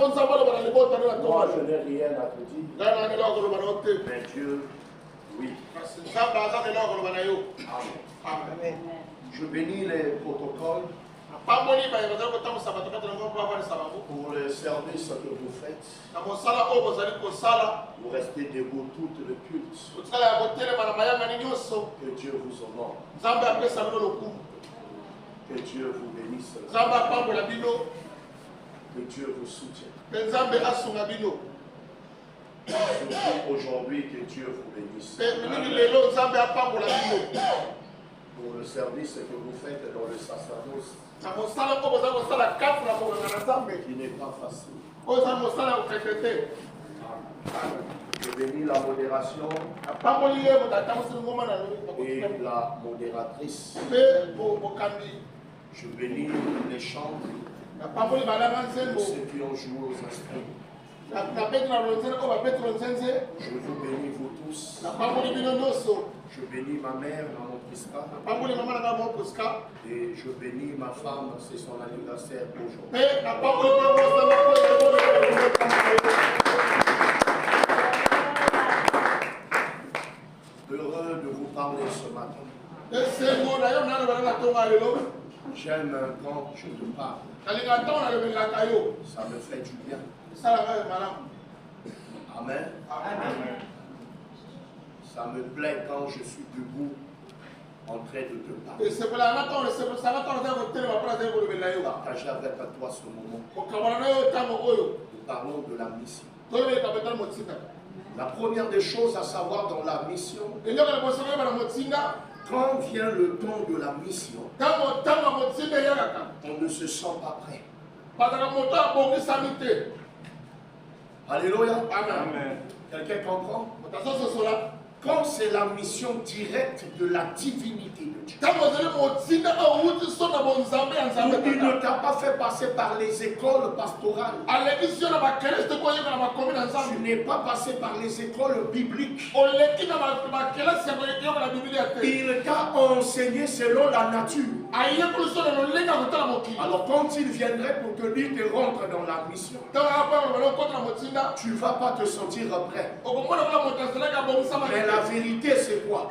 Moi, je n'ai rien à te dire. Mais Dieu, oui. Amen. Je bénis les protocoles pour le service que vous faites. Vous restez debout tout le culte. Que Dieu vous honore. Que Dieu vous bénisse. Que Dieu vous soutienne. Surtout aujourd'hui, que Dieu vous bénisse. Pour le service que vous faites dans le sacerdoce, qui n'est pas facile. Je bénis la modération et la modératrice. Je bénis les chants de ceux qui ont joué aux instruments. Je vous bénis vous tous. Je bénis ma mère, maman Priska. Et je bénis ma femme, c'est son anniversaire aujourd'hui. Heureux de vous parler ce matin. J'aime quand je te parle. Ça me fait du bien. Amen. Amen. Ça me plaît quand je suis debout en train de te parler. Partager avec toi ce moment. Nous parlons de la mission. La première des choses à savoir dans la mission, quand vient le temps de la mission, on ne se sent pas prêt. Alléluia. Amen. Quelqu'un comprend? Quand c'est la mission directe de la divinité de Dieu. Il ne t'a pas fait passer par les écoles pastorales. Tu n'es pas passé par les écoles bibliques. Il t'a enseigné selon la nature. Alors quand il viendrait pour te dire que rentre dans la mission, tu ne vas pas te sentir prêt. Mais la vérité c'est quoi?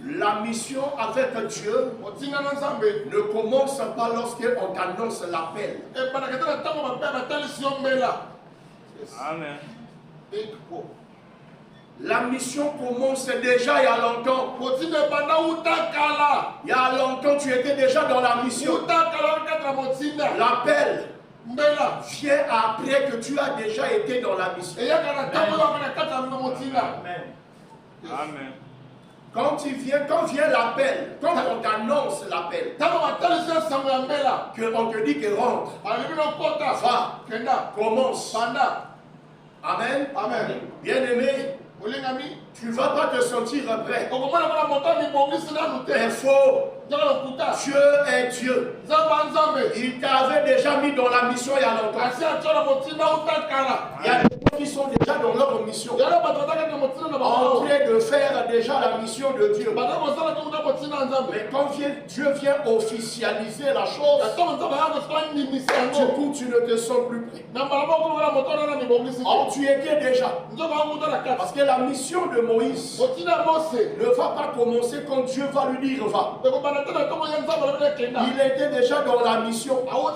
La mission avec Dieu ne commence pas lorsqu'on t'annonce l'appel. Amen. La mission commence déjà il y a longtemps. Il y a longtemps tu étais déjà dans la mission. L'appel vient après que tu as déjà été dans la mission. Amen. Amen. Quand vient l'appel, quand on t'annonce l'appel, qu'on te dit que rentre, va, commence. Amen. Amen. Bien-aimé, tu ne vas pas te sentir prêt. Mais faux. Dieu est Dieu. Il t'avait déjà mis dans la mission il y a longtemps. Il y a des gens qui sont déjà dans leur mission. En train de faire déjà la mission de Dieu. Mais quand Dieu vient officialiser la chose, du coup tu ne te sens plus prêt. Or tu étais déjà. Parce que la mission de Moïse ne va pas commencer quand Dieu va lui dire va. Il était déjà dans la mission. Quand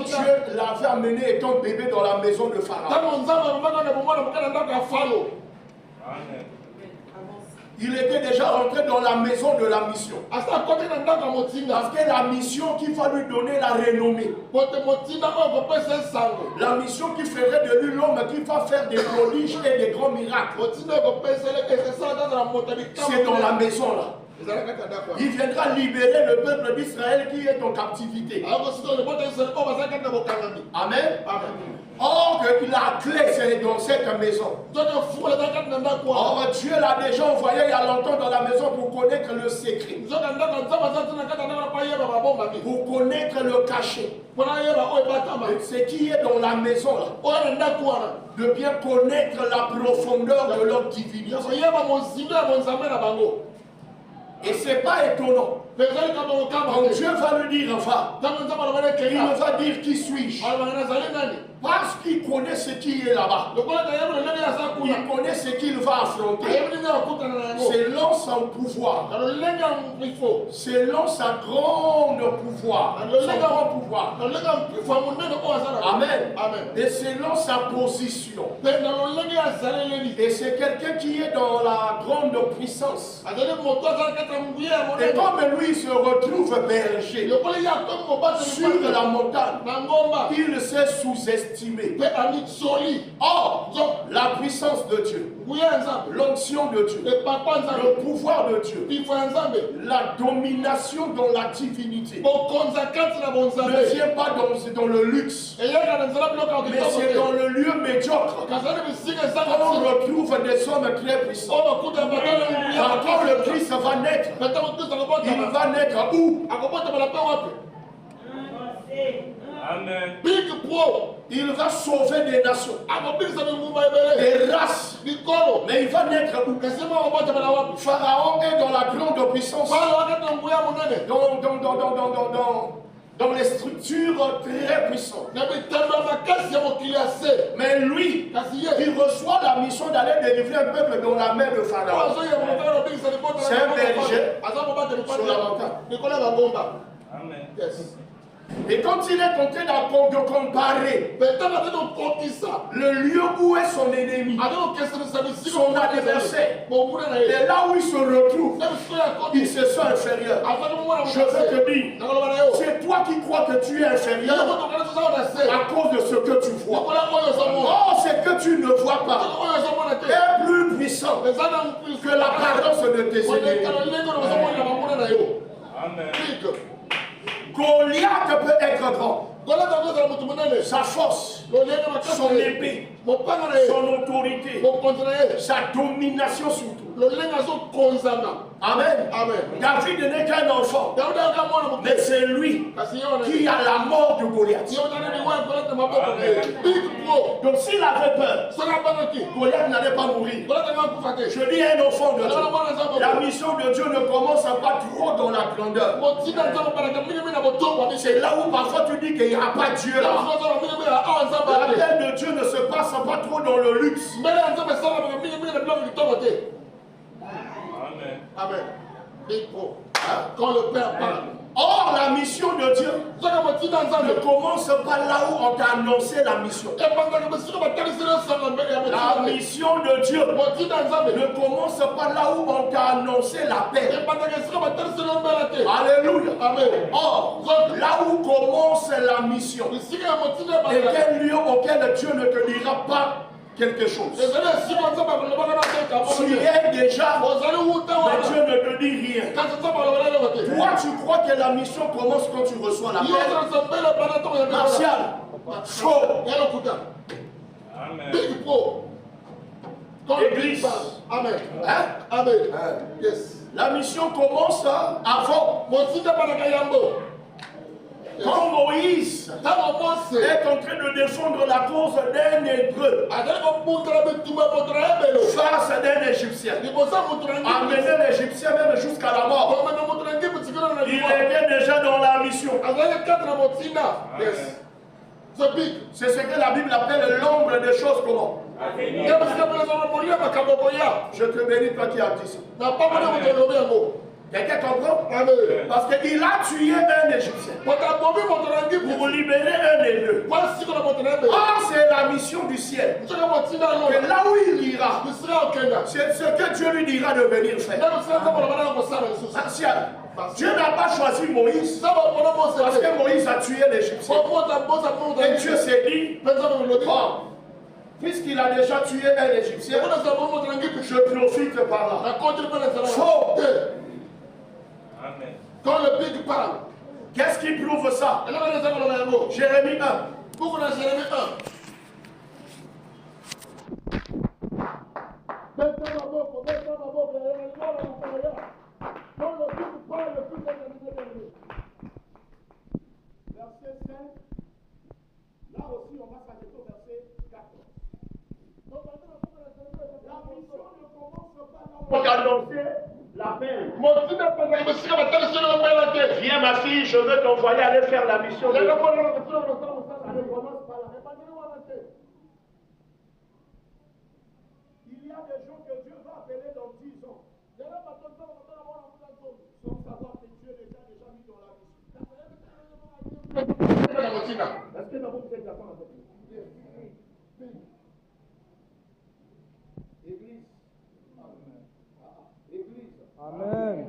Dieu l'avait amené étant bébé dans la maison de Pharaon. Il était déjà rentré dans la maison de la mission. Parce que la mission qui va lui donner la renommée. La mission qui ferait de lui l'homme qui va faire des prodiges et des grands miracles. C'est dans la maison là. Il viendra libérer le peuple d'Israël qui est en captivité. Amen. Or, la clé c'est dans cette maison. Or, Dieu l'a déjà envoyé il y a longtemps dans la maison pour connaître le secret. Pour connaître le cachet. Ce qui est dans la maison là. De bien connaître la profondeur de leur divinité. Et ce n'est pas étonnant. Quand Dieu va lui dire enfin, il va dire qui suis-je. Parce qu'il connaît ce qui est là-bas. Il connaît ce qu'il va affronter. Selon son pouvoir. Selon sa grande pouvoir. Son grand pouvoir. Amen. Et selon sa position. Et c'est quelqu'un qui est dans la grande puissance. Et comme lui se retrouve berger sur la montagne, il s'est sous-estimé. Or, la puissance de Dieu, l'onction de Dieu, le pouvoir de Dieu, la domination dans la divinité ne vient pas dans le luxe, mais c'est dans le lieu médiocre qu'on retrouve des hommes très puissants. Quand le Christ va naître, il va naître où? Amen. Il va sauver des nations, des races. Mais il va naître où? Pharaon est dans la grande puissance, dans les structures très puissantes. Mais lui, il reçoit la mission d'aller délivrer un peuple dans la main de Pharaon. C'est un berger sur la montagne. Amen. Yes. Et quand il est tenté de comparer le lieu où est son ennemi, son adversaire, et là où il se retrouve, il se sent inférieur. Je veux te dire, c'est toi qui crois que tu es inférieur à cause de ce que tu vois. Or, ce que tu ne vois pas est plus puissant que l'apparence de tes ennemis. Amen. Goliath peut être grand. Sa force, son épée, son autorité, sa domination surtout. Amen. David n'est qu'un enfant, mais c'est lui qui a la mort de Goliath. Donc s'il avait peur, Goliath n'allait pas mourir. Je dis un enfant de Dieu. La mission de Dieu ne commence pas trop dans la grandeur. C'est là où parfois tu dis qu'il n'y a pas Dieu là. L'appel de Dieu ne se passe pas trop dans le luxe. Amen. Quand le Père parle. Or, la mission de Dieu ne commence pas là où on t'a annoncé la mission. La mission de Dieu ne commence pas là où on t'a annoncé la paix. Alléluia. Or, là où commence la mission, et quel lieu auquel Dieu ne te dira pas quelque chose. Tu es déjà, mais Dieu ne te dit rien. Toi, tu crois que la mission commence quand tu reçois la paix. Martial, chaud. Amen. Église. Amen. Hein? Amen. Yes. La mission commence avant. Quand Moïse est en train de défendre la cause d'un Hébreu face d'un Égyptien, amener l'Égyptien même jusqu'à la mort, il était déjà dans la mission. Yes. C'est ce que la Bible appelle l'ombre des choses comment? Je te bénis, toi qui as dit ça. Quelqu'un comprend? Parce qu'il a tué un Égyptien pour libérer un Hébreu. Ah, c'est la mission du ciel. Que là où il ira, c'est ce que Dieu lui dira de venir faire. Martial, Dieu n'a pas choisi Moïse parce que Moïse a tué l'Égyptien. Et Dieu s'est dit, bon, puisqu'il a déjà tué un Égyptien, je profite par là. Faux. Amen. Quand le Big parle, Qu'est-ce qui prouve ça? Jérémie 1. Pourquoi dans Jérémie 1? Verset 5. Là aussi, on va s'arrêter au verset 4. La mission ne commence pas là où on t'a annoncé l'appelle. Motina panga imesika batali sio na mbele yake. Viens ma fille, je veux t'envoyer aller faire la mission. Yaka kwa na msio na msala msala ale commence par la répandre wana te. Il y a des gens que Dieu va appeler dans 10 ans. Yaka batonto batala wana mtanzo. Sans savoir que Dieu les a déjà mis dans la mission. Motina. Est-ce que d'abord vous êtes d'accord avec moi? Église. Église. Amen.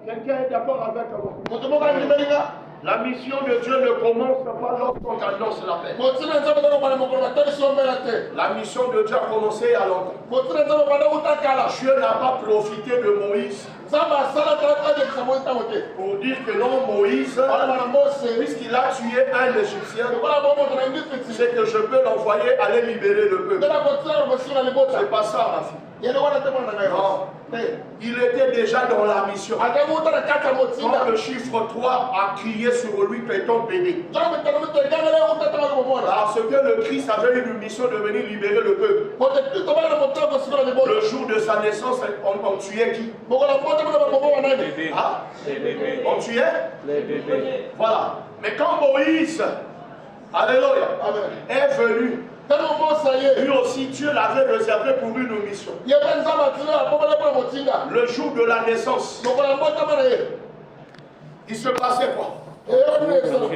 Quelqu'un est d'accord avec moi? Motomo ka nimelinga. La mission de Dieu ne commence pas lorsqu'on annonce l'appel. Motina nzaba na kwa mokolo batali sio mbele yake. La mission de Dieu a commencé il y a longtemps. Motina nzaba bana utakala. Dieu n'a pas profité de Moïse Zamba sala ta de samoita mote. pour dire que non, Moïse, Bana bana Mose. puisqu'il a tué un Égyptien, Bana bomo na ngiti. c'est que je peux l'envoyer aller libérer le peuple. Ndana kotsala mosina libota. C'est pas ça, ma fille. Yene wana te mwana ngayo. Non. Il était déjà dans la mission. Akamuta na kata motina. Quand le chiffre 3 a crié sur lui, peut-on béni. Zamba tano mito ngale uta tama ko mwana. Parce que le Christ avait une mission de venir libérer le peuple. Mote to bana moto ko sina libota. Le jour de sa naissance, on tuait qui? Mokola moto mwana bobo wana. Bébé. Ah? Les bébés. On tuait? Les bébés. Voilà. Mais quand Moïse, alléluia, Amen. est venu, Tano Mose ye. lui aussi Dieu l'avait réservé pour une mission. Ye benza matina bobo la motinga. Le jour de la naissance, Mokola moto mana ye. il se passait quoi? E oni eso.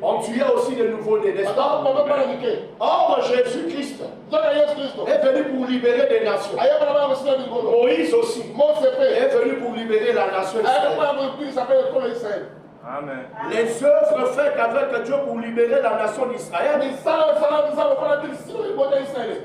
On tuait aussi les nouveaux-nés, n'est-ce Ata pas? baba bana nike. Or, Jésus-Christ Zona Yesu Kristo. est venu pour libérer des nations. Aye bana bana mosina libota. Moïse aussi Mose pe. est venu pour libérer la nation Aye d'Israël. bana mo pi s'appelle comme Israël. Amen. Les œuvres faites avec Dieu pour libérer la nation d'Israël, Ni sala kwa dil sio libota Israël.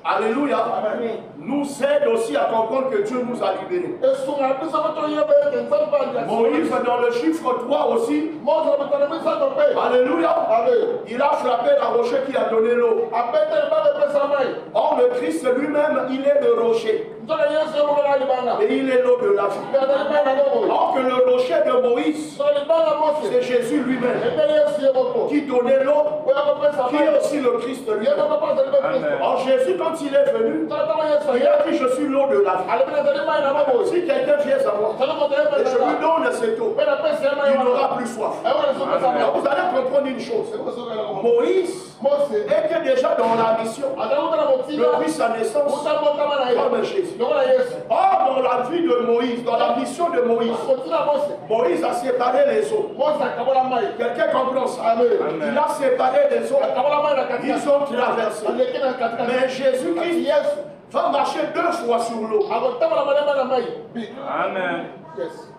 alléluia, Amen. nous aide aussi à comprendre que Dieu nous a libérés. E sunga pisa moto ye be ke nzamba banja. Moïse, dans le chiffre 3 aussi, Mose ba tano misa to pe. alléluia, Amen. il a frappé la rocher qui a donné l'eau. Apete ba be pesa mai. Or, le Christ lui-même, il est le rocher Zona Yesu mo na libanga. et il est l'eau de la vie. Be na libanga no. Or que le rocher de Moïse, Zona libanga Mose. c'est Jésus lui-même E be Yesu ye boko. qui donnait l'eau, O ya ko pesa qui mai. est aussi le Christ Ye lui-même. ko pa zali be Kristo. Amen. Or, Jésus, quand il est venu, Zona tama Yesu il ye. a dit, je suis l'eau de la vie. Ale be zali mai na babo. Si quelqu'un vient à moi Zona mo te et be je lui zali. donne cette eau, Be na pesa mai il wa. n'aura plus soif. E wona so pesa mai. Donc, vous allez comprendre une chose. E ko so ka ko. Moïse Mose. était déjà dans la mission Adamu na motinga. depuis sa naissance Muta mota mana ye. comme Jésus. Yoko na Yesu. Or, dans la vie de Moïse, dans la mission de Moïse, Motinga Mose. Moïse a séparé les eaux. Mose akabola mai. Quelqu'un comprend ça? Amen. Il a séparé les eaux. Akabola mai na katika. Ils ont traversé. Aleke na katika. Mais Jésus-Christ Yesu. va marcher 2 fois sur l'eau. Akotamala malema na mai. Big. Amen. Yes.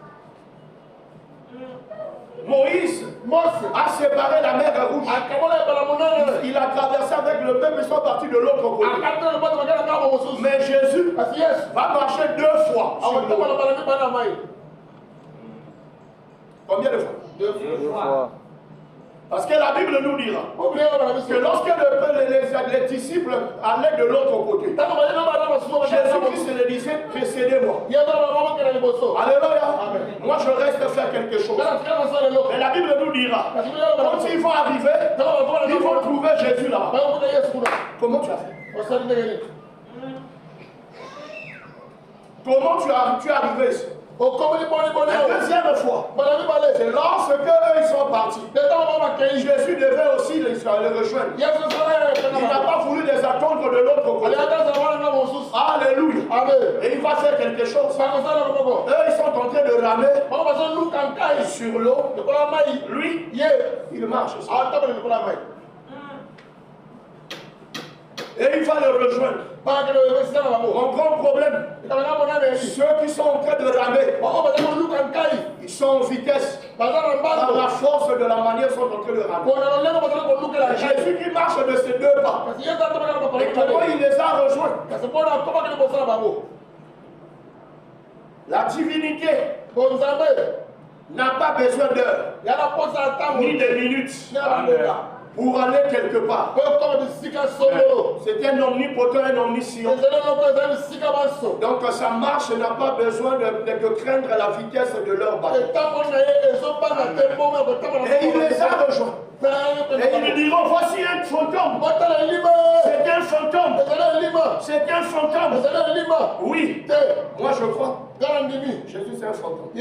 Moïse Mose. a séparé la mer Rouge. Akabola bala monana. Il a traversé avec le peuple, ils sont partis de l'autre côté. Akatana le bato magana kama mosusu. Mais Jésus Parce que Yesu. va marcher 2 fois sur Akotamala l'eau. bala ni bana mai. Combien de fois? Deux fois. Parce que la Bible nous dira Oubliez bala que biso. lorsque les disciples allaient de l'autre côté, Tano malema bala masusu. Jésus-Christ leur disait, précédez-moi. Yesu bala mama kena liboso. Alléluia. Amen. Moi, je reste faire quelque chose. Kana kana sala lo. Mais la Bible nous dira, Parce que Yesu bala. quand ils vont arriver, ils vont trouver Jésus là. Ba ko Yesu kuna. Comment tu as fait? Osali ngene. Comment tu es arrivé ici? O komoni boni boni. La deuxième fois, Bala ni bale. c'est lorsque eux ils sont partis. Tata mama kei. Jésus devait aussi les rejoindre. Yesu sala Il n'a kana. pas voulu les attendre de l'autre côté. Alianza za wana mosusu. Alléluia. Amen. Et il va faire quelque chose. Sako sala ko. Eux ils sont en train de ramer Bako bazo luka nkai. sur l'eau. De kola mai. Lui, Ye. il marche aussi. Awata bale de kola mai. Et il va les rejoindre. Ba ke do yesi na babo. Mon grand problème, Kama na mona ne. ceux qui sont en train de ramer, Bako bazo luka nkai. ils sont en vitesse. Bazo na Par mbando. la force de la manière, ils sont en train de ramer. Ko na lelo bazo ko luka la nkai. Jésus qui marche de ces 2 pas. Parce que Yesu ata baka ko Et comment pare. il les a rejoints? Parce que bona ko baka ko sala babo. La divinité Ko nzambe. n'a pas besoin d'heures, Yana posa tamu. ni de minutes, Na baba. pour aller quelque part. Ko ko de sika solo. C'est un omnipotent, un omniscient. Ezelo no ko ezelo sika baso. Donc sa marche n'a pas besoin de craindre la vitesse de leur bateau. Et tant qu'on a ezo bana tempo me ko tamala. Et il les a rejoints. Et ils lui diront, voici un fantôme. Botala liba. C'est un un fantôme. C'est un fantôme. Oui. Moi je crois. Jésus c'est un fantôme.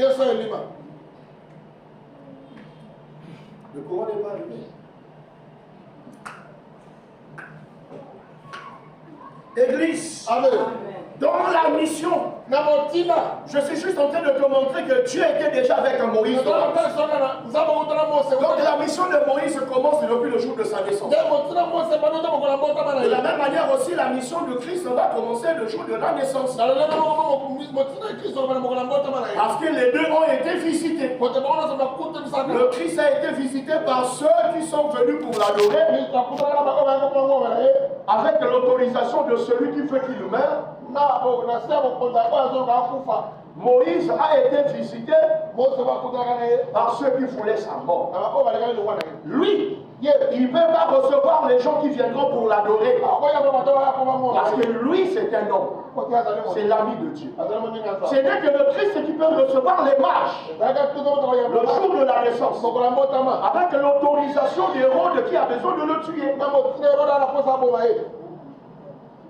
Le courant n'est pas allumé. Église. Amen. Dans la mission, je suis juste en train de te montrer que Dieu était déjà avec Moïse. Donc la mission de Moïse commence depuis le jour de sa naissance. De la même manière aussi, la mission de Christ va commencer le jour de la naissance. Parce que les deux ont été visités. Le Christ a été visité par ceux qui sont venus pour l'adorer avec l'autorisation de celui qui veut qu'il meure. Moïse a été visité par ceux qui voulaient sa mort. Lui, il ne peut pas recevoir les gens qui viendront pour l'adorer. Parce que lui, c'est un homme. C'est l'ami de Dieu. Ce n'est que le Christ qui peut recevoir les marches le jour de la naissance. Avec l'autorisation d'Hérode qui a besoin de le tuer.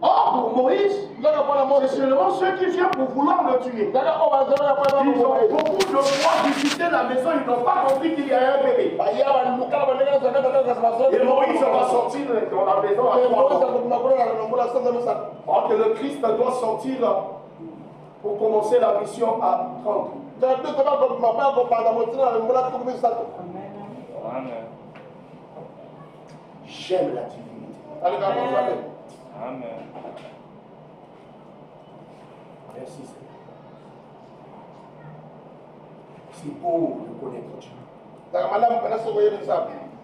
Or, pour Moïse, c'est seulement ceux qui viennent pour vouloir le tuer. Ils ont beaucoup de fois visité la maison, ils n'ont pas compris qu'il y a un bébé. Et Moïse va sortir dans la maison à 3 ans. Or que le Christ doit sortir pour commencer la mission à 30 ans. J'aime la divinité. Amen. Merci Seigneur. C'est beau de connaître Dieu.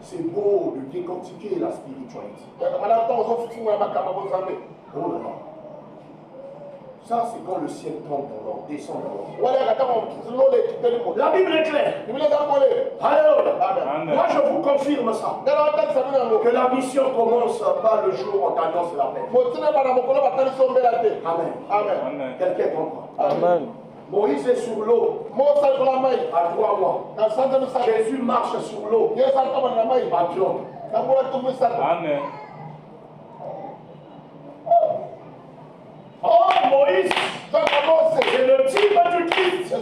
C'est beau de décortiquer la spiritualité. Oh là là. Ça, c'est quand le ciel tombe dans l'ordre, descend dans l'ordre. La Bible est claire. Alléluia. Moi, je vous confirme ça. Que la mission commence pas le jour où on t'annonce la paix. Amen. Amen. Quelqu'un comprend. Amen. Moïse est sur l'eau à 3 mois. Jésus marche sur l'eau à 30. Amen. Oh, Moïse, c'est le type du Christ.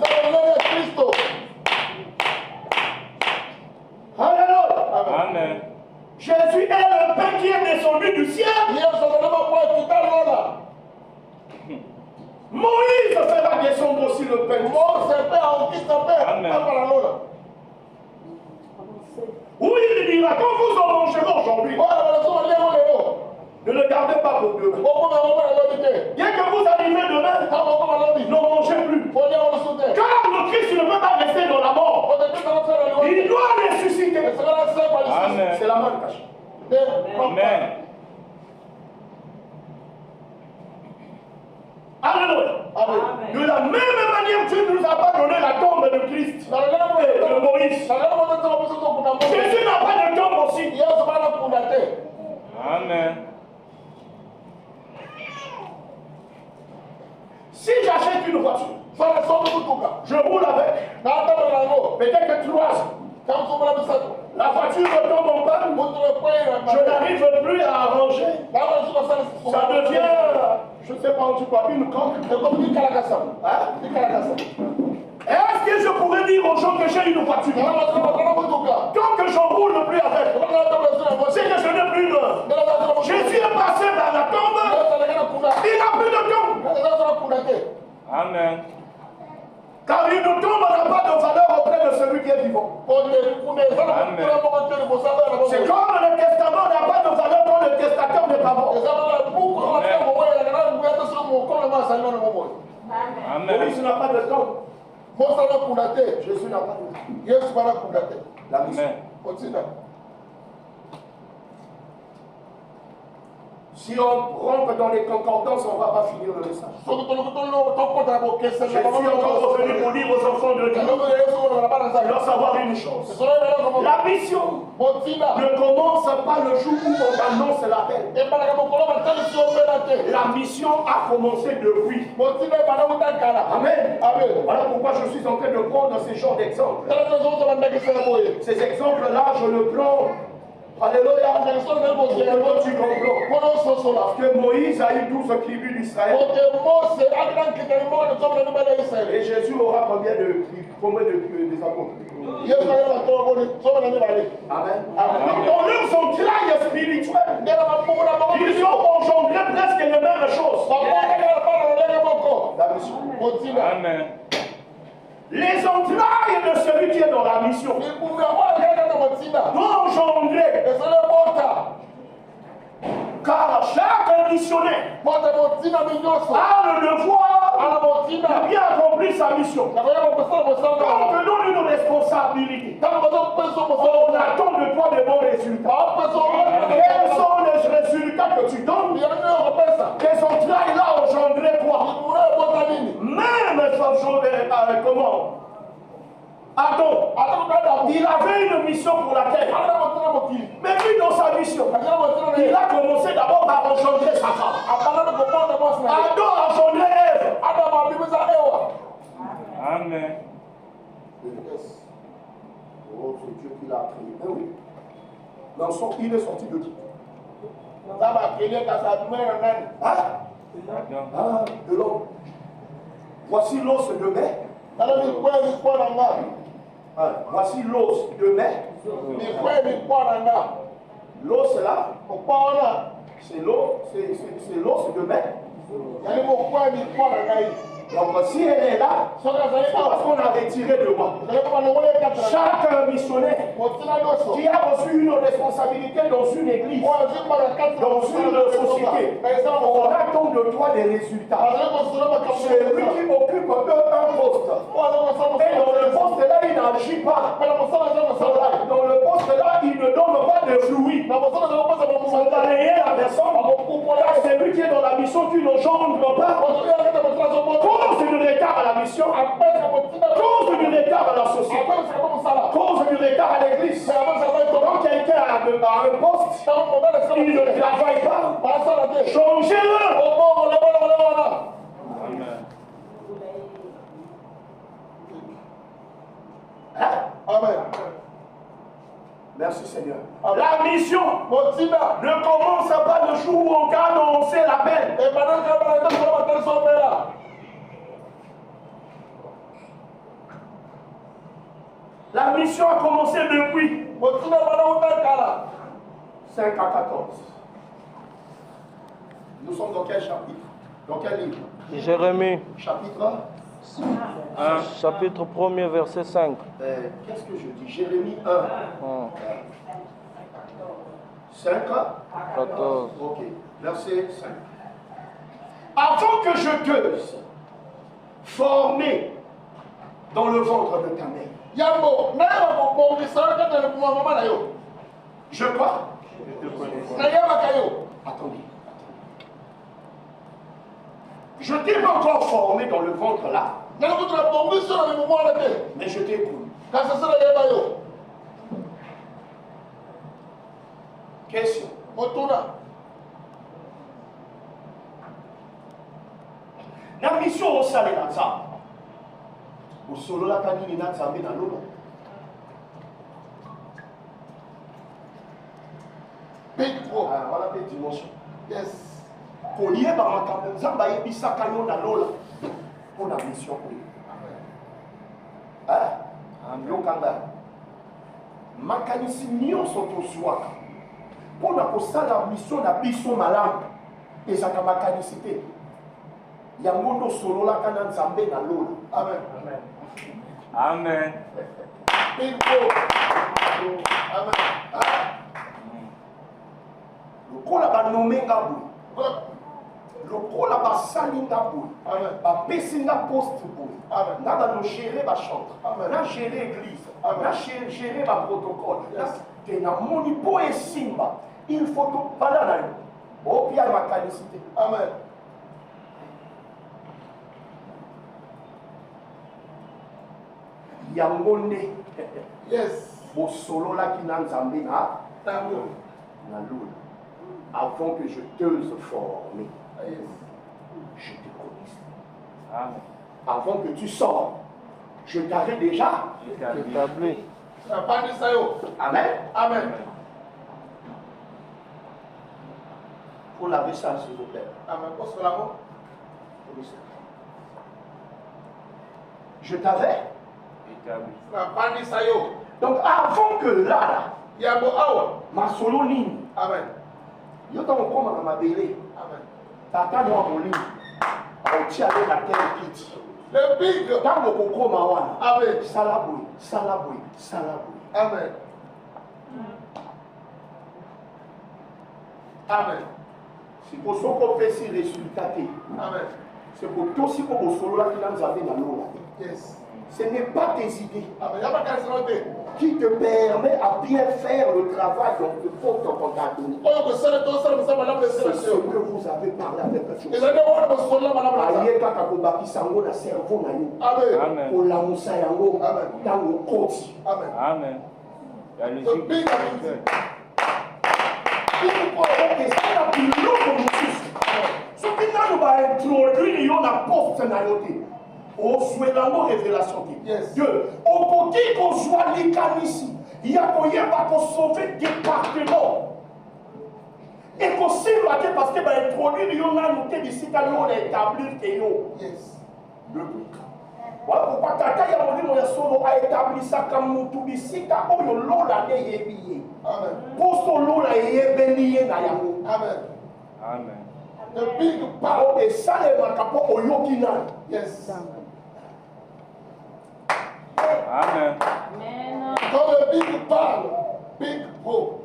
Alléluia. Amen. Jésus est le pain qui est descendu du ciel. Moïse fera descendre aussi le pain. Amen. Oui, il dira, quand vous en mangerez aujourd'hui, ne le gardez pas pour demain. Dès que vous arrivez demain, ne mangez plus. Car le Christ ne peut pas rester dans la mort. Il doit ressusciter. Amen. C'est la main cachée. Amen. Alléluia. De la même manière, Dieu ne nous a pas donné la tombe de Christ, de Moïse. Jésus n'a pas de tombe aussi. Amen. Si j'achète une voiture, je roule avec, peut-être que 3 ans, la voiture retombe en panne, je n'arrive plus à arranger, ça devient, je ne sais pas où tu crois, une camp. Est-ce que je pourrais dire aux gens que j'ai une voiture? Tant que j'en roule plus avec, c'est que je n'ai plus d'heure. Jésus est passé dans la tombe, il n'a plus de tombe. Amen. Car une tombe n'a pas de valeur auprès de celui qui est vivant. C'est comme le testament n'a pas de valeur quand le testateur n'est pas mort. Amen. Moïse n'a pas de tombe. Jésus n'a pas de tombe. La mission. Si on rentre dans les concordances, on ne va pas finir le message. Je suis encore revenu pour dire aux enfants de Dieu, de leur savoir une chose. La mission ne commence pas le jour où on annonce l'appel. La mission a commencé depuis. Amen. Voilà pourquoi je suis en train de prendre ces genres d'exemples. Ces exemples-là, je le prends Alléluia. Tu comprends. Parce que Moïse a eu 12 tribus d'Israël. Et Jésus aura combien de des apôtres? Amen. Dans leurs entrailles spirituelles, ils ont engendré presque les mêmes choses. La mission. Amen. Les entrailles de celui qui est dans la mission doivent engendrer. Car chaque missionnaire a le devoir de bien accomplir sa mission. Quand on te donne une responsabilité, on attend de toi de bons résultats. Quels sont les résultats que tu donnes? Tes entrailles là engendré quoi? Même comment? Adam, il avait une mission pour la terre. Mais lui, dans sa mission, il a commencé d'abord par engendrer sa femme. Adam a engendré Ève. Amen. Oh, c'est Dieu qui l'a créé. Eh oui. L'enfant, il est sorti de qui? De l'homme. Voici l'os de mer. Voici l'os de mer. L'os là, c'est l'os de mer. Donc si elle est là, c'est parce qu'on a retiré de moi. Chaque missionnaire qui a reçu une responsabilité dans une église, dans une société, on attend de toi des résultats. C'est lui qui occupe un poste. Et dans le poste là, il n'agit pas. Dans le poste là, il ne donne pas de fluide. On va rayer la personne. C'est lui qui est dans la mission qui n'engendre pas. Cause du retard à la mission, cause du retard à la société, cause du retard à l'église. Quand quelqu'un a un poste, il ne travaille pas. Changez-le. Amen. Amen. Merci Seigneur. La mission ne commence pas le jour où on a annoncé l'appel. La mission a commencé depuis 5 à 14. Nous sommes dans quel chapitre? Dans quel livre? Jérémie. Chapitre 1. Chapitre 1er, verset 5. Qu'est-ce que je dis? Jérémie 1. 5. 14. Ok. Verset 5. Avant que je t'euse formé dans le ventre de ta mère. Je crois. Attendez. Je t'ai pas encore formé dans le ventre là. Mais je t'écoute. Question. La mission au salé dans ça. Au solo la canine n'a pas dans l'eau. Voilà des dimensions. Yes. Pour lier par ma caméra, Zamba et Bissa Canyon dans l'eau pour la mission. Yokanga. Makanisi nyo soto swaka. Pour la mission na biso malam. Et ça ka makanisité. Yangondo solo la kanan Zambé dans l'eau. Amen. Amen. Amen. Le kola ba nommé ngabou. Le kola ba sali ngabou. Ba pesinga poste bou. Na ba no gérer ba chantre. Na gérer église. Na gérer ba protocole. Te na moni po e simba. Il faut tout bala na yo. O pia ma canicité. Amen. Yangonde. Yes. Bo solo la ki nan Zambé na loul. Avant que je t'euse formé, je te connais. Amen. Avant que tu sors, je t'avais déjà Établi. Amen. Amen. Il faut laver ça, s'il vous plaît. Amen. Parce que là-bas, je t'avais. Établi. la bande sayo. Donc avant que là, Il y a beau awa. ma solo ligne, Amen. yo tango koma na mabele, Amen. tata no amoli, auti ale na terre kiti. Le big. Tango kokoma wana, Amen. salaboy, salaboy, salaboy. Amen. Amen. C'est pour ça qu'on fait ces résultats. Amen. C'est pour tout ce qu'on a solo là qui nous avait dans l'eau. Yes. Ce n'est pas tes idées Amen. Il n'y a pas qu'à se noter. qui te permet à bien faire le travail dont il faut qu'on t'a donné. Oh, que ça, ça, madame le C'est ce sélection. que vous avez parlé avec Et Dieu. je vais voir le sol là, madame la Aye kaka kobakisa ngo na cerveau na yo. Amen. Amen. Kolamusa yango Amen. ntango okoti. Amen. Amen. La The logique. big ability. okesala biloko mosusu soki nano baintroduire yo na poste na yo te ozwela ngo révélation te Yes. Dieu okoki kozwa likanisi ya koyeba kosauve département ekosimba te parce que baintroduire yo nano te bisika yo na établir te yo Yes. voilà pourquoi tata ya molimo ya solo aétablisaka mutu bisika oyo lola nde eyebi ye Amen. mpo so lola eyebeli ye na yango Amen. Amen. The big power. esalemaka mpo oyoki nani Yes. Amen. Comme le big power. Big hope.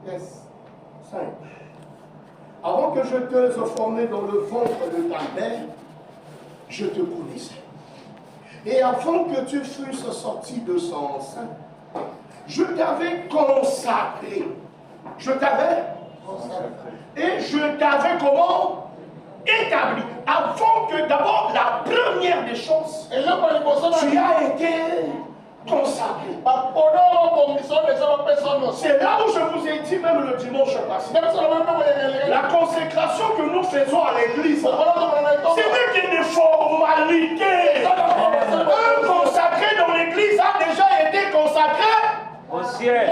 Yes. 5. Avant que je te formé dans le ventre de ta mère, je te connaissais. Et avant que tu fusses sorti de son sein, je t'avais consacré. Je t'avais et je t'avais comment établi. Avant que d'abord la première des choses, Et là, pour les personnes, tu as été consacré. C'est là où je vous ai dit même le dimanche passé. La consécration que nous faisons à l'église, c'est une formalité. Un consacré dans l'église a déjà été consacré Au ciel.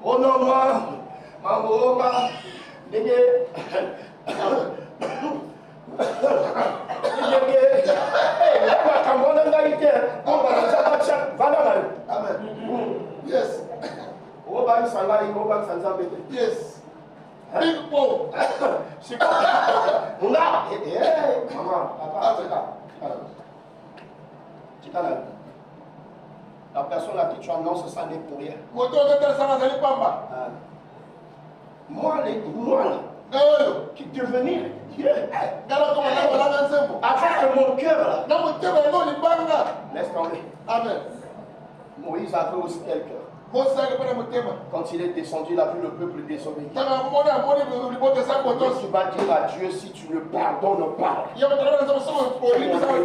au nom de Mamoma, Yes. Yes. Big power. La personne à qui tu annonces ça n'est pour rien. Moi là, qui devenir Dieu, avec mon cœur là, laisse tomber. Amen. Moïse avait aussi quel cœur. Quand il est descendu, il a vu le peuple désobéir. Tu vas dire à Dieu si tu ne pardonnes pas. Tu vas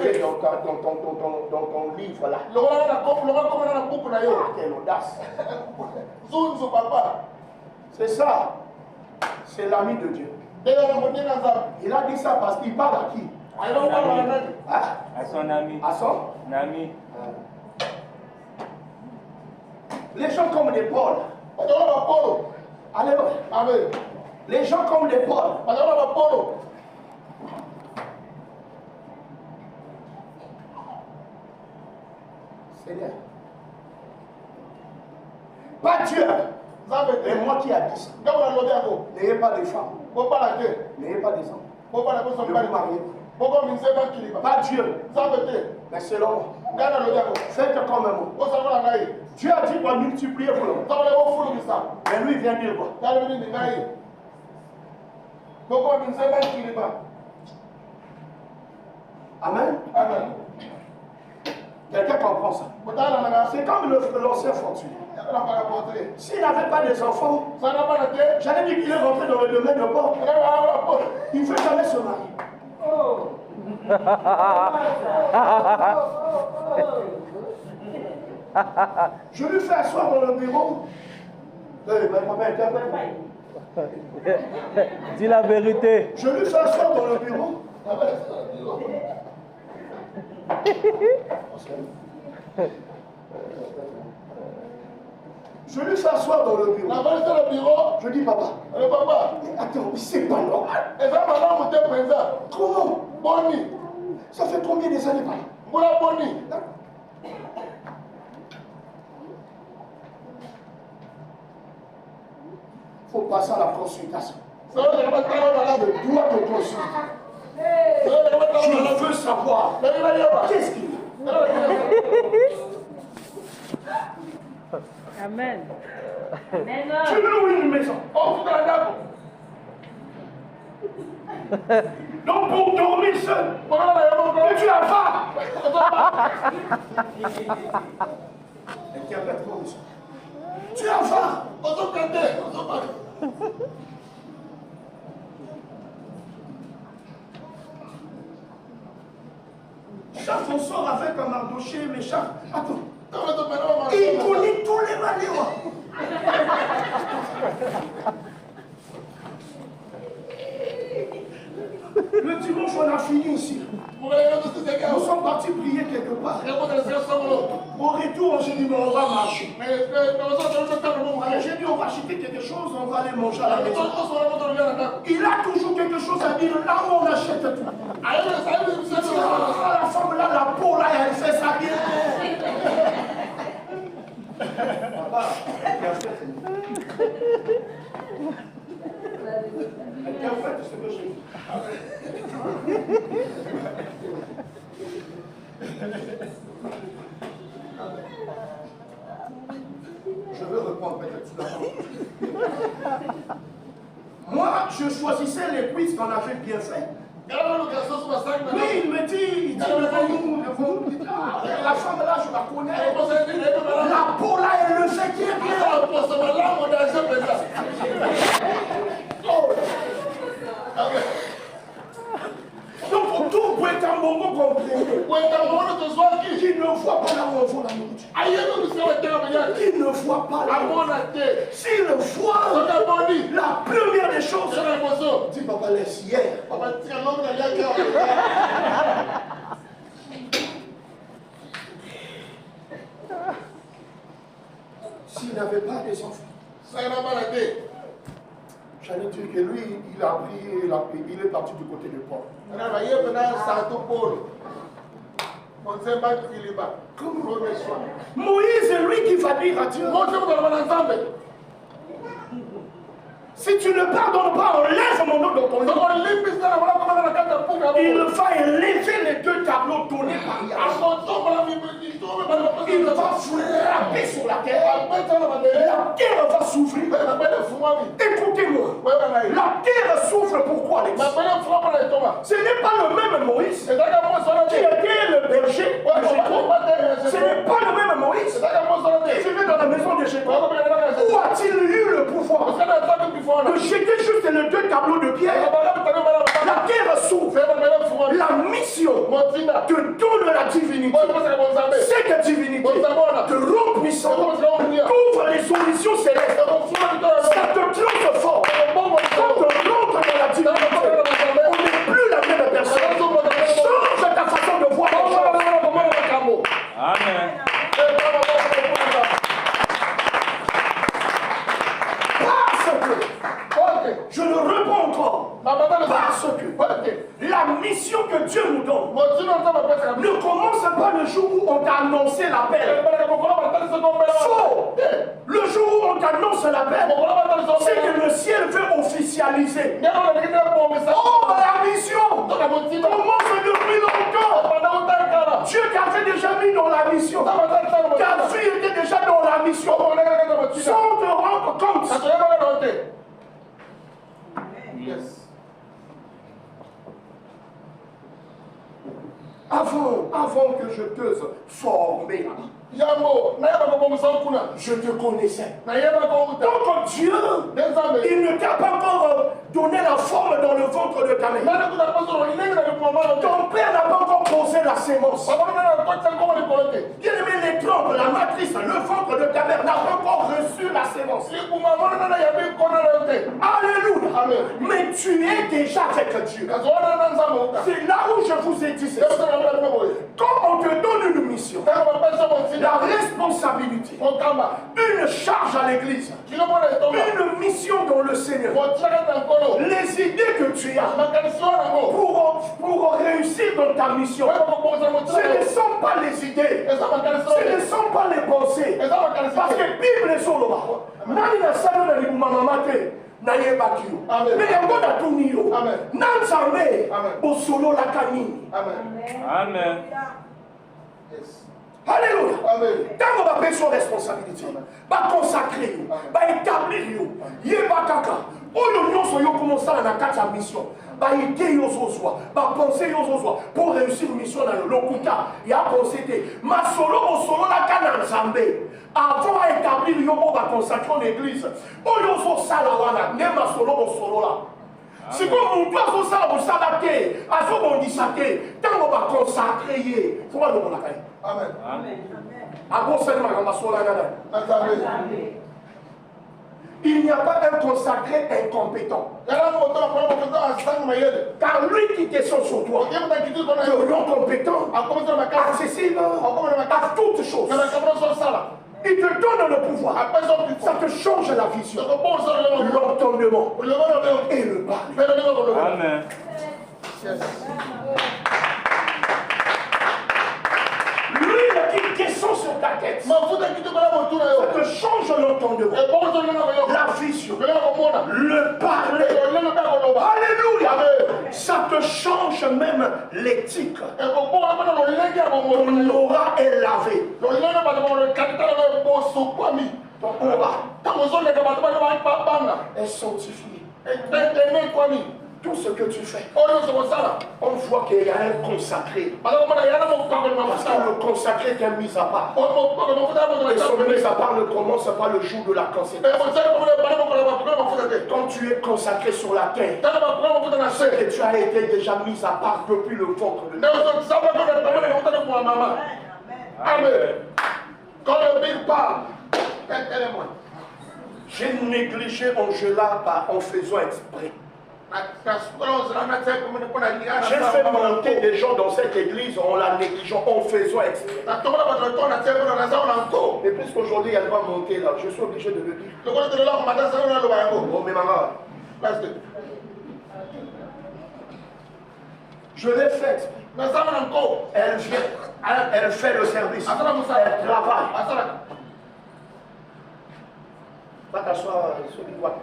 écrire dans ton livre là. Quelle audace. C'est ça. C'est l'ami de Dieu. Il a dit ça parce qu'il parle à qui? Hein? À son ami. À son Ami. Les gens comme des Paul. Alléluia. Amen. Les gens comme des Paul. Seigneur. Pas Dieu. Et moi qui a dit ça. N'ayez pas de femmes. N'ayez pas des hommes. Ne vous mariez pas. Pas Dieu. Mais selon moi. Faites comme moi. Dieu a dit qu'on multiplier vous. Mais lui il vient dire quoi? Amen. Amen. Quelqu'un comprend ça? C'est comme l'ancien fortuné. S'il n'avait pas des enfants, j'allais dire qu'il est rentré dans le domaine de Paul. Il ne veut jamais se marier. Je lui fais asseoir dans le bureau. Dis la vérité. Je lui fais asseoir dans le bureau. Je lui fais asseoir dans le bureau. Je dis, papa, attends, c'est pas normal. Comment? Ça fait combien des années, papa? Faut passer à la consultation. Je dois te consulter. Je veux savoir. Qu'est-ce qu'il y a? Amen. Tu loues une maison. Donc pour dormir seul, mais tu as faim. Tu as faim. Chaque on sort avec un Mardoché, mais chaque. Attends. Il connaît tous les maléois. Le dimanche, on a fini ici. Nous sommes partis prier quelque part. Au retour, j'ai dit, mais on va marcher. J'ai dit, on va acheter quelque chose, on va aller manger à la maison. Il a toujours quelque chose à dire. Là où on achète tout. Ah, la femme là, la peau là, elle fait ça bien. Papa, je veux reprendre peut-être tout d'abord. Moi, je choisissais les quiz qu'on avait bien fait. Oui, il me dit, la femme là, je la connais. La peau là, elle le sait qui est bien. Donc, tout Bouetambongo comprend. Qui ne voit pas là où on voit la nourriture. Qui ne voit pas là où on voit. S'il voit, la première des choses, dis papa, laisse hier. S'il n'avait pas des enfants, j'allais dire que lui, il a prié, il est parti du côté de Paul. Moïse est lui qui va dire à Dieu. Si tu ne pardonnes pas, enlève mon nom dans ton livre. Il va élever les deux tableaux donnés par Yahweh. Il va frapper sur la terre. La terre va s'ouvrir. Écoutez-moi. La terre s'ouvre pourquoi, Alex? Ce n'est pas le même Moïse qui était le berger de Jétro. Ce n'est pas le même Moïse qui vivait dans la maison de Jétro. Où a-t-il eu le pouvoir de jeter juste les deux tableaux de pierre? La terre s'ouvre. La mission te donne la divinité. Cette divinité te rend puissant. T'ouvre les solutions célestes. Ça te close fort. Quand on rentre dans la divinité, on n'est plus la même personne. Change ta façon de voir les choses. Amen. Je le reprends encore. Parce que la mission que Dieu nous donne ne commence pas le jour où on t'a annoncé l'appel. Faux. Le jour où on t'annonce l'appel, c'est que le ciel veut officialiser. Oh, la mission commence depuis longtemps. Dieu t'a déjà mis dans la mission. Ta fille était déjà dans la mission. Sans te rendre compte. Yes. Avant que je te forme, je te connaissais. Donc Dieu, il ne t'a pas encore donné la forme dans le ventre de ta mère. Ton père n'a pas encore posé la sémence. Bien aimé, les trompes, la matrice, le ventre de ta mère n'a pas encore reçu la sémence. Alléluia. Amen. Mais tu es déjà avec Dieu. C'est là où je vous ai dit ceci. Quand on te donne une mission, la responsabilité responsabilité, une charge à l'église, une mission dans le Seigneur. Les idées que tu as pour réussir dans ta mission, ce ne sont pas les idées, ce ne sont pas les pensées. Parce que la Bible est sur le bas. Nani na salo na libuma mamate na yebaki yo. Mais yango na tuni yo. Nan sambe o solo la kanini. Amen. Alléluia. Tant qu'on va payer son responsabilité, va consacrer, va établir yo. Yeba kaka. Oyo nyonso yo commencer na kata mission. Va aider yo zozwa, va penser yo zozwa pour réussir mission na yo. Lokuta, ya penser te ma solo o solo la kana nzambe. Avant d'établir yo on va consacrer l'église. Oyo so sala wana, ne ma solo o solo la. Si comme on doit so sala o sala te, aso bondisa te, tant on va consacrer ye. Faut pas le la kai. Amen. Amen. Abo seulement ma solo la. Amen. Il n'y a pas un consacré incompétent. Car lui qui descend sur toi, de non compétent, accessible à toutes choses. Il te donne le pouvoir. Ça te change la vision, l'entendement et le parler. Amen. Lui qui descend sur ta tête, ça te change l'entendement, la vision, le parler. Alléluia. Ça te change même l'éthique. Ton aura est lavé. Ton aura est sanctifié. Tout ce que tu fais, on voit qu'il y a un consacré. Parce que le consacré est mis à part. Et son mis à part ne commence pas le jour de la consécration. Quand tu es consacré sur la terre, c'est que tu as été déjà mis à part depuis le ventre de Dieu. Amen. Quand le Bible parle, j'ai négligé Angela en faisant exprès. J'ai fait monter des gens dans cette église en la négligeant, en faisant exprès. Et puisqu'aujourd'hui elle va monter là, je suis obligé de le dire. Oh, mais maman, je l'ai fait exprès. Elle vient, elle fait le service, elle travaille. Va t'asseoir sur le doigt.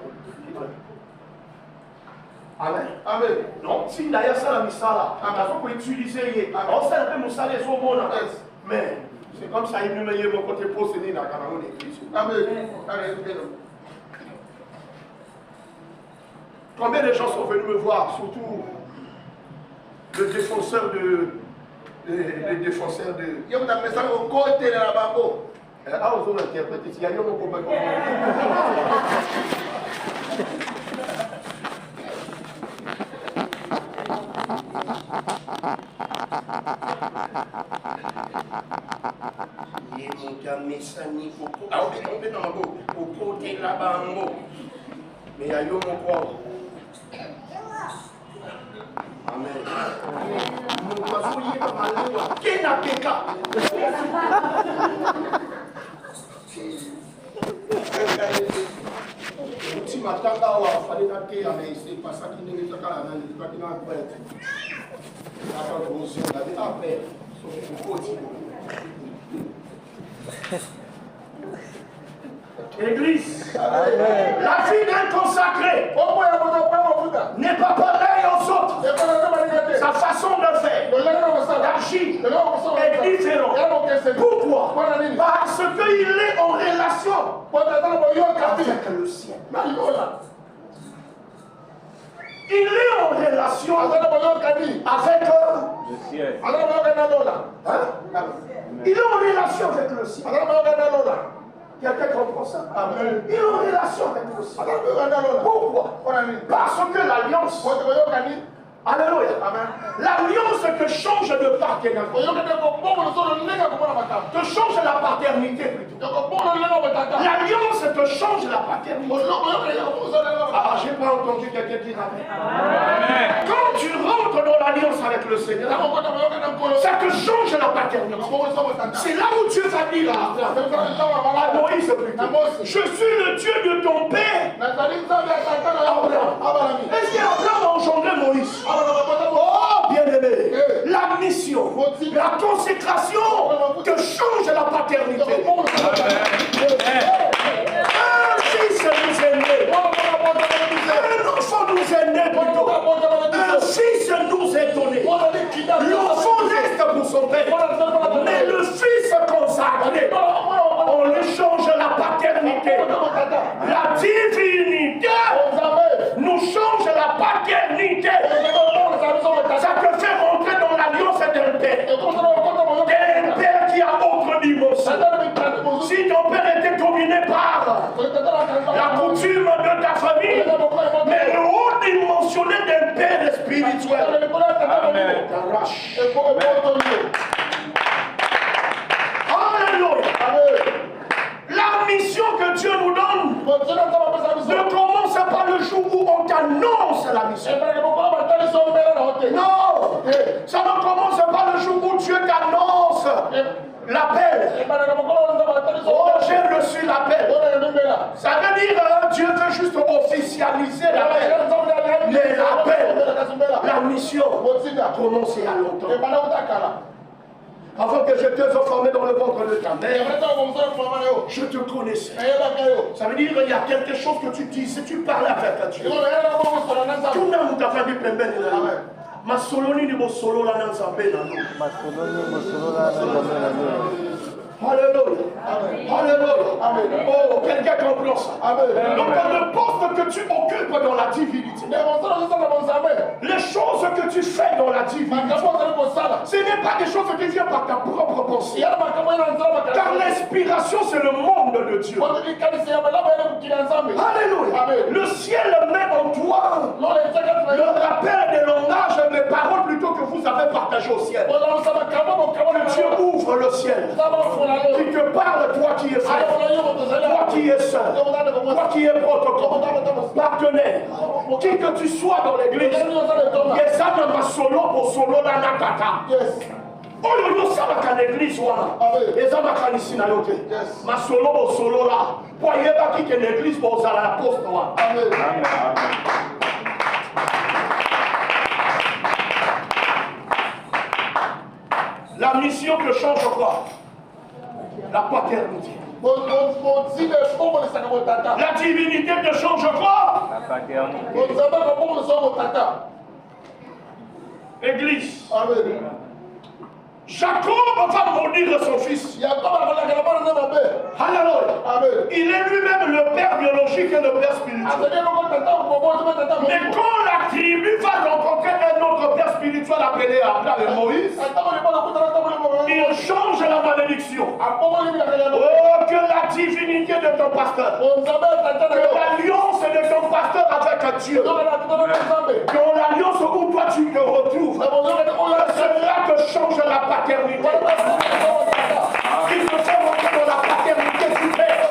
Amen. Amen. Non, si d'ailleurs ça la misala, on peut utiliser. On sait un peu misala les hommes. Mais c'est comme ça, il me met mon côté possédé dans la église. Amen. Combien de gens sont venus me voir, surtout le défenseur les défenseurs de. Il y a un message au côté de la banco. Ah, vous avez interprété, il y a un combat. Mais il y a eu mon corps. Amen. Mon oiseau y est dans ma loi. Qui n'a péca? Si ma tanga il fallait dater, mais c'est pas ça qui n'est pas là, c'est pas qui n'a pas été. Attends, on a dit après, sauf pour continuer. Église, la vie d'un consacré n'est pas pareille aux autres. Sa façon de faire, d'agir est différente. Pourquoi? Parce qu'il est en relation avec le ciel. Il est en relation avec le ciel. Il est en relation avec le ciel. Quelqu'un comprend ça? Amen. Il est en relation avec le ciel. Pourquoi? Parce que l'alliance, alléluia, l'alliance te change de partenaire, te change la paternité plutôt. L'alliance te change la paternité. Ah, j'ai pas entendu quelqu'un dire amen. Quand tu rentres dans l'alliance avec le Seigneur, ça te change la paternité. C'est là où Dieu va dire à Moïse, je suis le Dieu de ton père. Est-ce qu'Abraham a engendré Moïse? Oh, bien-aimé, la mission, la consécration te change la paternité. Un fils nous est né. Un enfant nous est né plutôt. Un fils nous est donné. L'enfant reste pour son père. Mais le fils consacré, on lui change la paternité. La divinité nous change la paternité. Ça te fait rentrer dans l'alliance d'un père. D'un père qui a autre dimension. Si ton père était dominé par la coutume de ta famille, mais le haut dimensionné d'un père spirituel, t'arrache. Alléluia. La mission que Dieu nous donne ne commence pas le jour où on t'annonce la mission. Non, ça ne commence pas le jour où Dieu t'annonce l'appel. Oh, j'ai reçu l'appel. Ça veut dire Dieu veut juste officialiser l'appel. Mais l'appel, la mission, a commencé à longtemps. Avant que je te sois formé dans le ventre de ta mère, je te connaissais. Ça veut dire qu'il y a quelque chose que tu disais, tu parlais avec Dieu. Tout le monde t'a fait du pembeni. Ma soloni ni mo solo la nan zambe na no. Ma soloni ni mo solo la nan zambe na no. Alléluia. Alléluia. Oh, quelqu'un comprend ça. Donc, le poste que tu occupes dans la divinité, les choses que tu fais dans la divinité, ce n'est pas des choses qui viennent par ta propre pensée. Car l'inspiration, c'est le monde de Dieu. Alléluia. Le ciel met en toi le rappel des langages, des paroles plutôt que vous avez partagé au ciel. Dieu ouvre le ciel. Qui te parle, toi qui es frère, toi qui es sœur, toi qui es protocole, partenaire, qui que tu sois dans l'église, yesana masolo pour solo la nakata. Oh yo ça va qu'à l'église voilà. Yesana kanisi na yote. Masolo pour solo là. Pour y avoir qui que l'église pour ça la poste là. Amen. La mission te change quoi? La paternité. La divinité te change quoi? La paternité. Église. Amen. Jacob va maudire son fils. Alléluia. Il est lui-même le père biologique et le père spirituel. Mais quand la tribu va rencontrer un autre père spirituel appelé Moïse, il change la malédiction. Oh, que la divinité de ton pasteur, que l'alliance de ton pasteur avec Dieu, que l'alliance où toi tu te retrouves, cela te change la paternité. Il te fait rentrer dans la paternité du Père.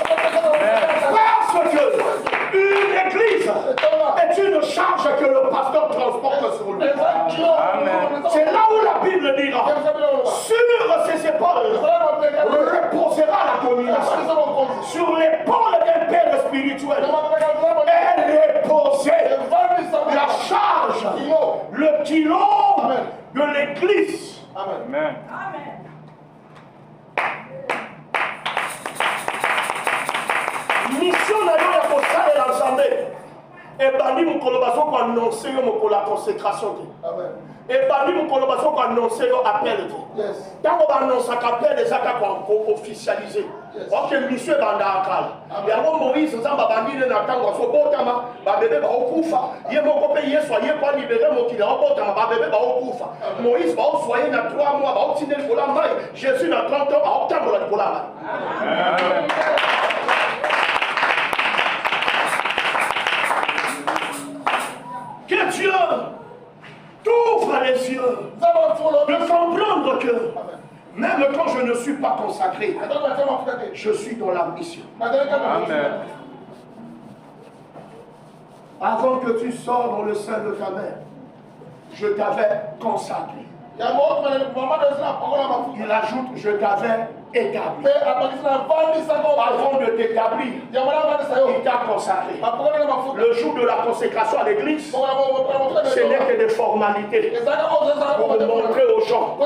Parce que une église est une charge que le pasteur transporte sur lui. C'est là où la Bible dira, sur ses épaules reposera la domination. Sur l'épaule d'un père spirituel, elle reposait la charge, le kilo de l'église. Amen. Mission d'ailleurs ya kosalela nzambe ebandi mokolo bazoko annonce yo mokolo ya consécration te ebandi mokolo bazoko annonce yo appel te ntango baannonsaka appel ezaka koofficialize oke mission ebandaka kala yango moïse nzambe abandi ne na ntango azobotama babebe baokufa ye moko mpe yesu aye kwa libere mokili aobotama babebe baokufa moïse baozwa ye na 3 mois baotinda likolo ya mai jésus na 30 ans aotambola likolo ya mai. Que Dieu t'ouvre les yeux de comprendre que même quand je ne suis pas consacré, je suis dans la mission. Amen. Avant que tu sors dans le sein de ta mère, je t'avais consacré. Il ajoute, je t'avais établi. Avant de t'établir, il t'a consacré. Le jour de la consécration à l'église, ce n'est que des formalités pour montrer aux gens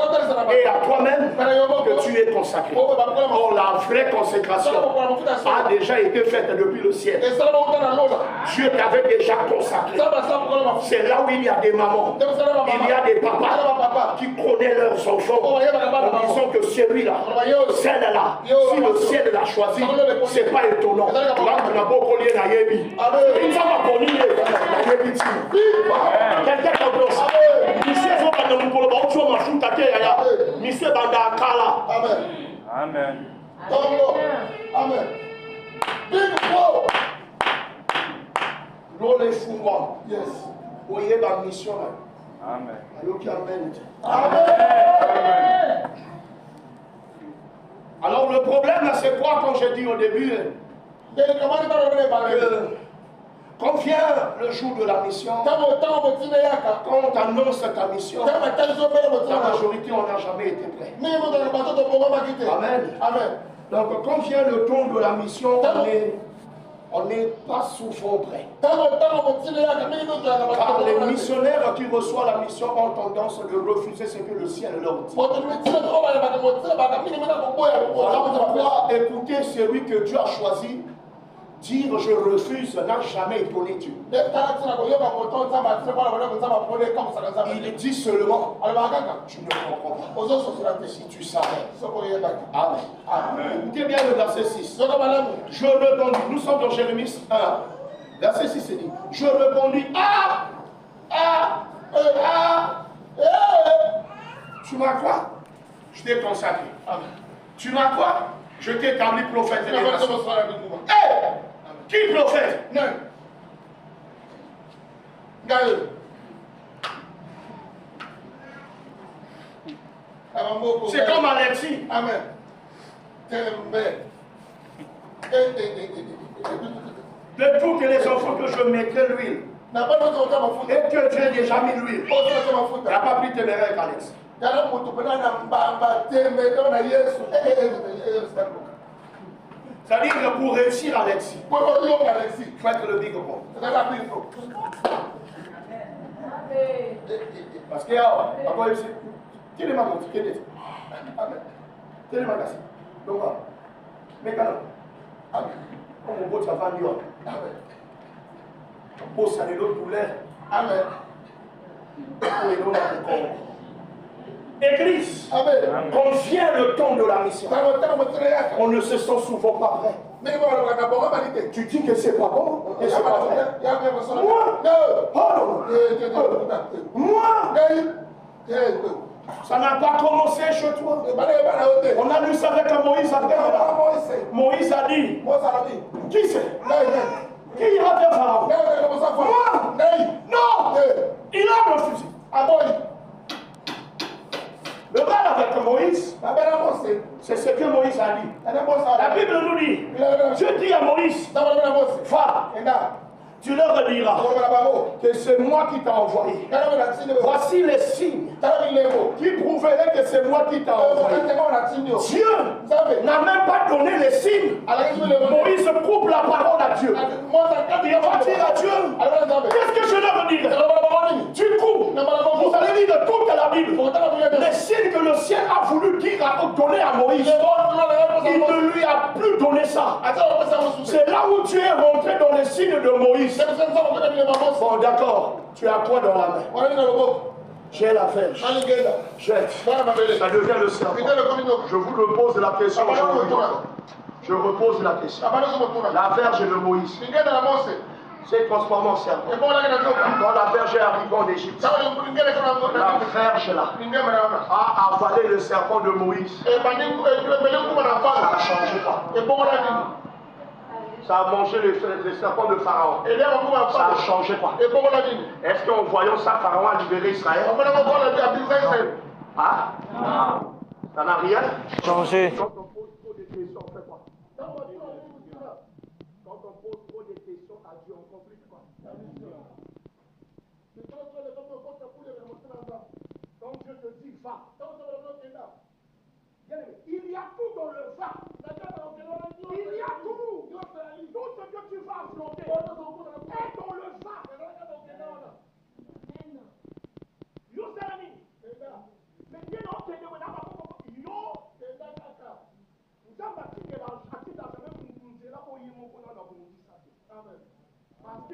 et à toi-même que tu es consacré. Or, la vraie consécration a déjà été faite depuis le ciel. Dieu t'avait déjà consacré. C'est là où il y a des mamans, il y a des papas qui connaissent leurs enfants en disant que celui-là, celle-là, si le ciel l'a choisi, c'est pas étonnant. Là, on a beaucoup lié à Yébi. Quelqu'un comme ça. Monsieur Banda Kala. Amen. Amen. Dans les fouroirs. Yes. Vous voyez la mission là. Amen. Amen. Alors le problème là, c'est quoi, comme j'ai dit au début, que quand vient le jour de la mission, quand on t'annonce ta mission, la majorité, on n'a jamais été prêt. Amen. Amen. Donc quand vient le temps de la mission, on n'est pas souvent prêt. Car les missionnaires qui reçoivent la mission ont tendance de refuser ce que le ciel leur dit. Voilà pourquoi écouter celui que Dieu a choisi, dire je refuse, n'a jamais étonné Dieu. Il dit seulement, tu ne comprends pas. Si tu savais. Amen. Écoutez bien le verset 6. Je répondis, nous sommes dans Jérémie 1. Verset 6 c'est dit, je répondis, tu m'as quoi? Je t'ai consacré. Tu m'as quoi? Je t'ai établi prophète. Qui prophète? C'est comme Alexis. Amen. De toutes les enfants que je mettrai l'huile. Et que Dieu ait déjà mis l'huile. Il n'a pas pris téméraire qu'Alex. C'est-à-dire que pour réussir Alexis, il faut être le big bon. Parce que, qui est ma montre? Qui est ma casse? Donc, mais quand même, comme on boit, ça va mieux. Pour saluer l'autre poulet. Amen. Église, quand vient le temps de la mission, on ne se sent souvent pas prêt. Tu dis que c'est pas bon, et c'est pas vrai. Moi, ça n'a pas commencé chez toi. On a lu ça avec Moïse après. Moïse a dit, qui c'est? Qui ira vers Pharaon? Moi? Non! Il a refusé. Le mal avec Moïse, c'est ce que Moïse a dit. La Bible nous dit, Dieu dit à Moïse, va, tu leur diras que c'est moi qui t'ai envoyé. Voici les signes qui prouveraient que c'est moi qui t'ai envoyé. Dieu n'a même pas donné les signes. Moïse coupe la parole à Dieu. Il va dire à Dieu, qu'est-ce que je leur dirai? Du coup, vous allez lire toute la Bible. Les signes que le ciel a voulu donner à Moïse, il ne lui a plus donné ça. C'est là où tu es rentré dans les signes de Moïse. Bon, d'accord. Tu as quoi dans la main? J'ai la verge. Jette. Ça devient le serpent. Je vous repose la question aujourd'hui. Je repose la question. La verge de Moïse s'est transformée en serpent. Quand la verge est arrivée en Égypte, la verge là a avalé le serpent de Moïse. Ça n'a changé pas. Ça a mangé les serpents de Pharaon. Ça n'a changé pas. Est-ce qu'en voyant ça, Pharaon a libéré Israël? Ah? Ça n'a rien changé. Quand on pose trop de questions, on fait quoi? Quand on pose trop de questions à Dieu, on complique quoi?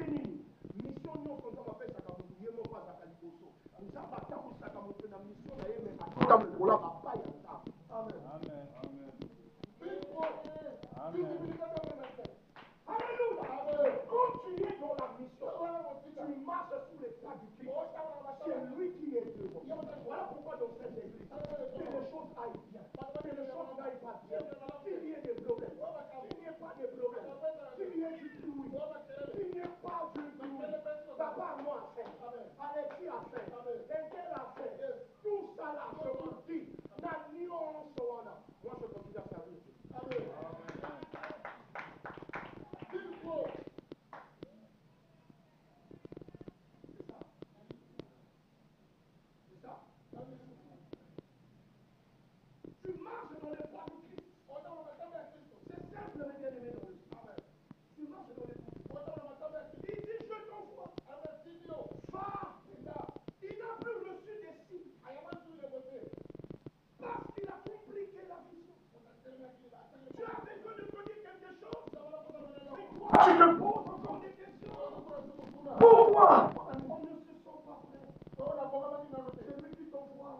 que nini mission nyonso nzambe apesaka motu ye moko azalaka liboso nzambe atambwisaka motu na mission na ye me atita mokola bapa ya nzambe. Alléluia. Quand tu es dans la mission, tu marches sous les pas du Christ. C'est lui qui est devant. Voilà pourquoi dans cette église, que les choses aillent bien, que les choses n'aillent pas bien, qu'il y ait des problèmes, qu'il n'y ait pas de problèmes, qu'il y ait du bruit, qu'il n'y ait pas du bruit. Papa, moi, a fait. Alexis a fait. Tel a fait. Tout ça là, je vous dis, la nuance, voilà. Moi, je continue à servir Dieu. Amen. Tu marches dans les pas du Christ. C'est simple, mes bien-aimés dans le Seigneur. Tu marches dans les pas. Il dit, je t'envoie. Va. Il n'a plus reçu des signes. Parce qu'il a compris que la vision. Tu as besoin de te dire quelque chose. Tu te poses encore des questions. Pourquoi on ne se sent pas prêt? C'est lui qui t'envoie.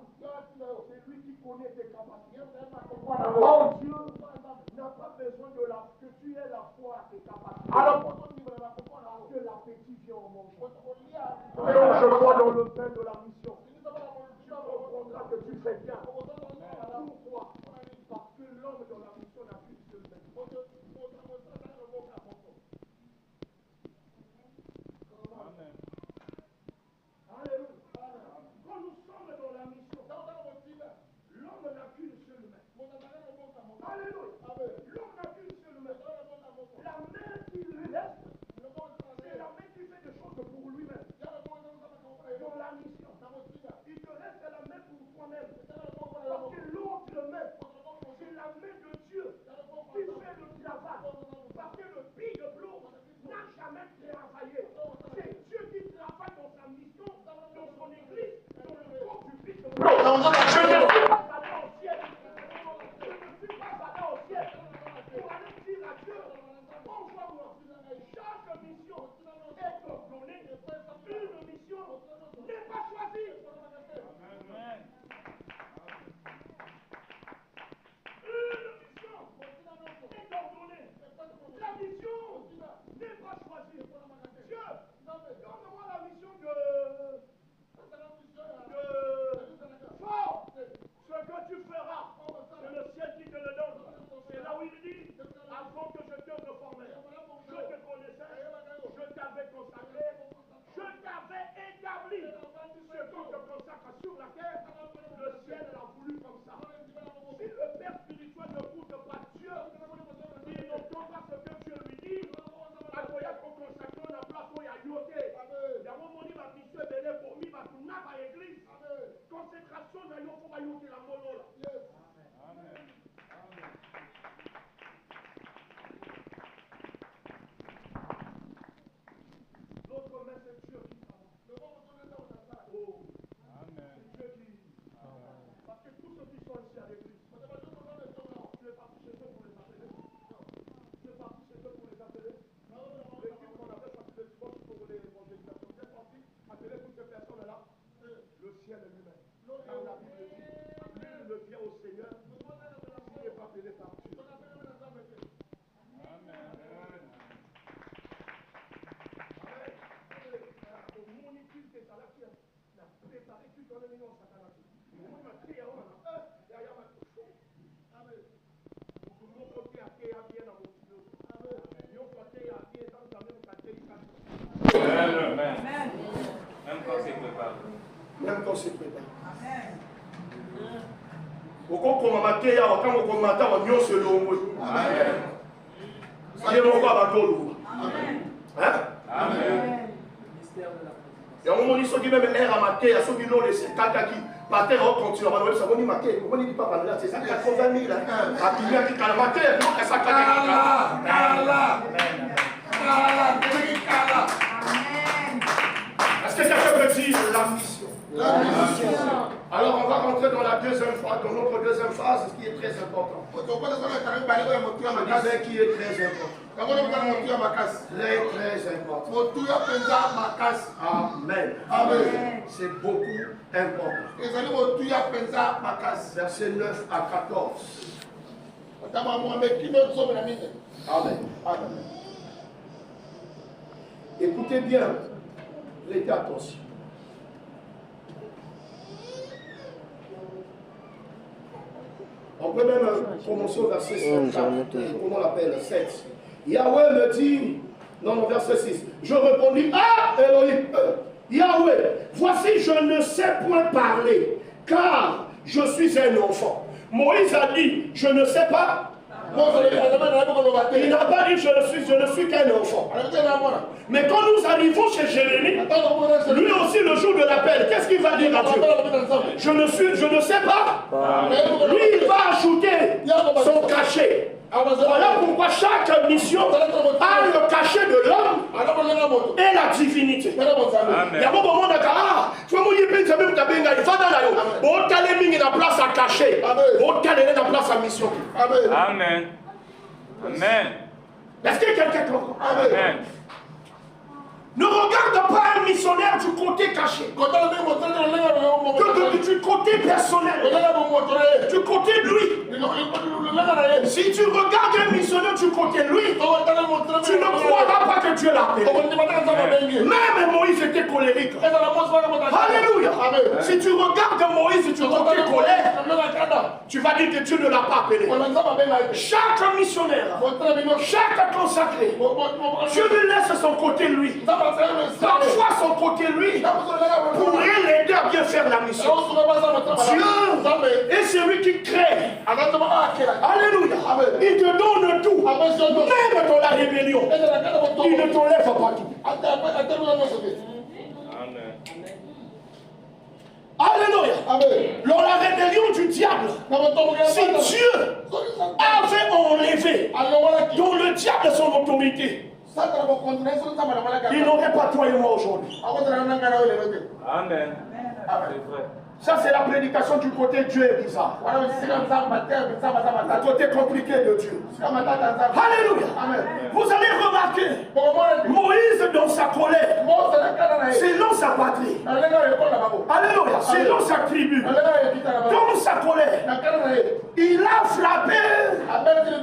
C'est lui qui connaît tes capacités. Oh Dieu n'a pas besoin de que tu aies la foi à tes capacités. Alors, parce que l'appétit vient au monde. Je crois dans le pain de la mission. Tu comprendras que tu fais bien. Pourquoi? Parce que l'homme dans la mission n'a qu'une seule main. Alléluia. Quand nous sommes dans la mission, l'homme n'a qu'une seule main. Alléluia. L'homme n'a qu'une seule main. La main qui lui reste, c'est la main qui fait des choses pour lui-même. Dans la mission, il te reste la main pour toi-même. Parce que l'autre main, c'est la main de Dieu qui fait le travail. Parce que le big blow n'a jamais travaillé. C'est Dieu qui travaille dans sa mission, dans son église, dans le corps du big blow. Je ne suis pas allé au ciel. Je ne suis pas allé au ciel pour aller dire à Dieu, envoie-moi. Chaque mission est ordonnée. Une mission n'est pas choisie. Une mission est ordonnée. La mission n'est pas choisie. Dieu, donne-moi la mission de fort. Ce que tu feras, c'est le ciel qui te le donne. C'est là où il dit, avant que je te reformais, je te connaissais, je t'avais consacré, je t'avais établi. Ce qu'on te consacre sur la terre, le ciel l'a voulu comme ça. Si le Père spirituel ne coûte pas Dieu, il n'entend pas ce que Dieu lui dit, il y a qu'on consacre la place où il y a yoté. Il y a un moment où il va mission belé pour lui, il va tourner à l'église. Consécration, il faut yoter la mono là. L'autre main, c'est Dieu qui travaille. Oh. Amen. C'est Dieu qui. Parce que tous ceux qui sont ici à l'église, tu n'es pas touché ceux pour les appeler. Tu n'es pas touché ceux pour les appeler. L'équipe qu'on avait sorti le dimanche pour l'évangélisation, c'est parti, appeler toutes ces personnes-là. Le ciel est lui-même. Car la Bible dit, nul ne vient au Seigneur s'il n'est pas appelé par Dieu. Même quand c'est préparé. Au concours, on m'a dit, quand on m'a dit, on se l'eau. Amen. Amen. Et à un moment, ils ont dit même l'air à mater, à ceux qui l'ont laissé, Kakaki, par terre, on continue à mater, ça va ni mater, on dit pas là, c'est ça, 80 000, à qui vient qui calme mater, non, c'est ça, Kala. Est-ce que quelqu'un peut dire la mission? La mission. Alors on va rentrer dans la la deuxième fois, dans notre deuxième phase, ce qui est très important. Ce qui est très important. Très, très important. Amen. Amen. C'est beaucoup important. Verset 9 à 14. Amen. Amen. Écoutez bien. Prêtez attention. On peut même commencer au verset 7. Comment on l'appelle? 7. Yahweh me dit, non, verset 6. Je répondis, ah, Elohim, Yahweh, voici, je ne sais point parler, car je suis un enfant. Moïse a dit, je ne sais pas. Il n'a pas dit, je ne suis qu'un enfant. Mais quand nous arrivons chez Jérémie, lui aussi le jour de l'appel, qu'est-ce qu'il va dire à Dieu? Je ne sais pas. Lui, il va ajouter son cachet. Voilà pourquoi chaque mission a le cachet de l'homme et la divinité. Il y a beaucoup de monde qui il va place à cacher. Il place à mission. Amen. Amen. Est-ce que quelqu'un comprend? Amen. Ne regarde pas un missionnaire du côté caché, du côté personnel, du côté de lui. Si tu regardes un missionnaire du côté de lui, tu ne croiras pas que Dieu l'a appelé. Même Moïse était colérique. Alléluia. Si tu regardes Moïse du côté colère, tu vas dire que Dieu ne l'a pas appelé. Chaque missionnaire, chaque consacré, Dieu lui laisse son côté lui. Parfois son côté lui pourrait l'aider à bien faire la mission. Dieu est celui qui crée. Alléluia. Il te donne tout. Même dans la rébellion. Il ne t'enlève pas tout. Alléluia. Dans la rébellion du diable, si Dieu avait enlevé dans le diable son autorité, il n'aurait pas toi et moi aujourd'hui. Amen. C'est vrai. Ça, c'est la prédication du côté Dieu est bizarre. Le côté compliqué de Dieu. Alléluia. Vous allez remarquer, Moïse dans sa colère, selon sa patrie. Alléluia. Selon sa tribu. Dans sa colère, il a frappé,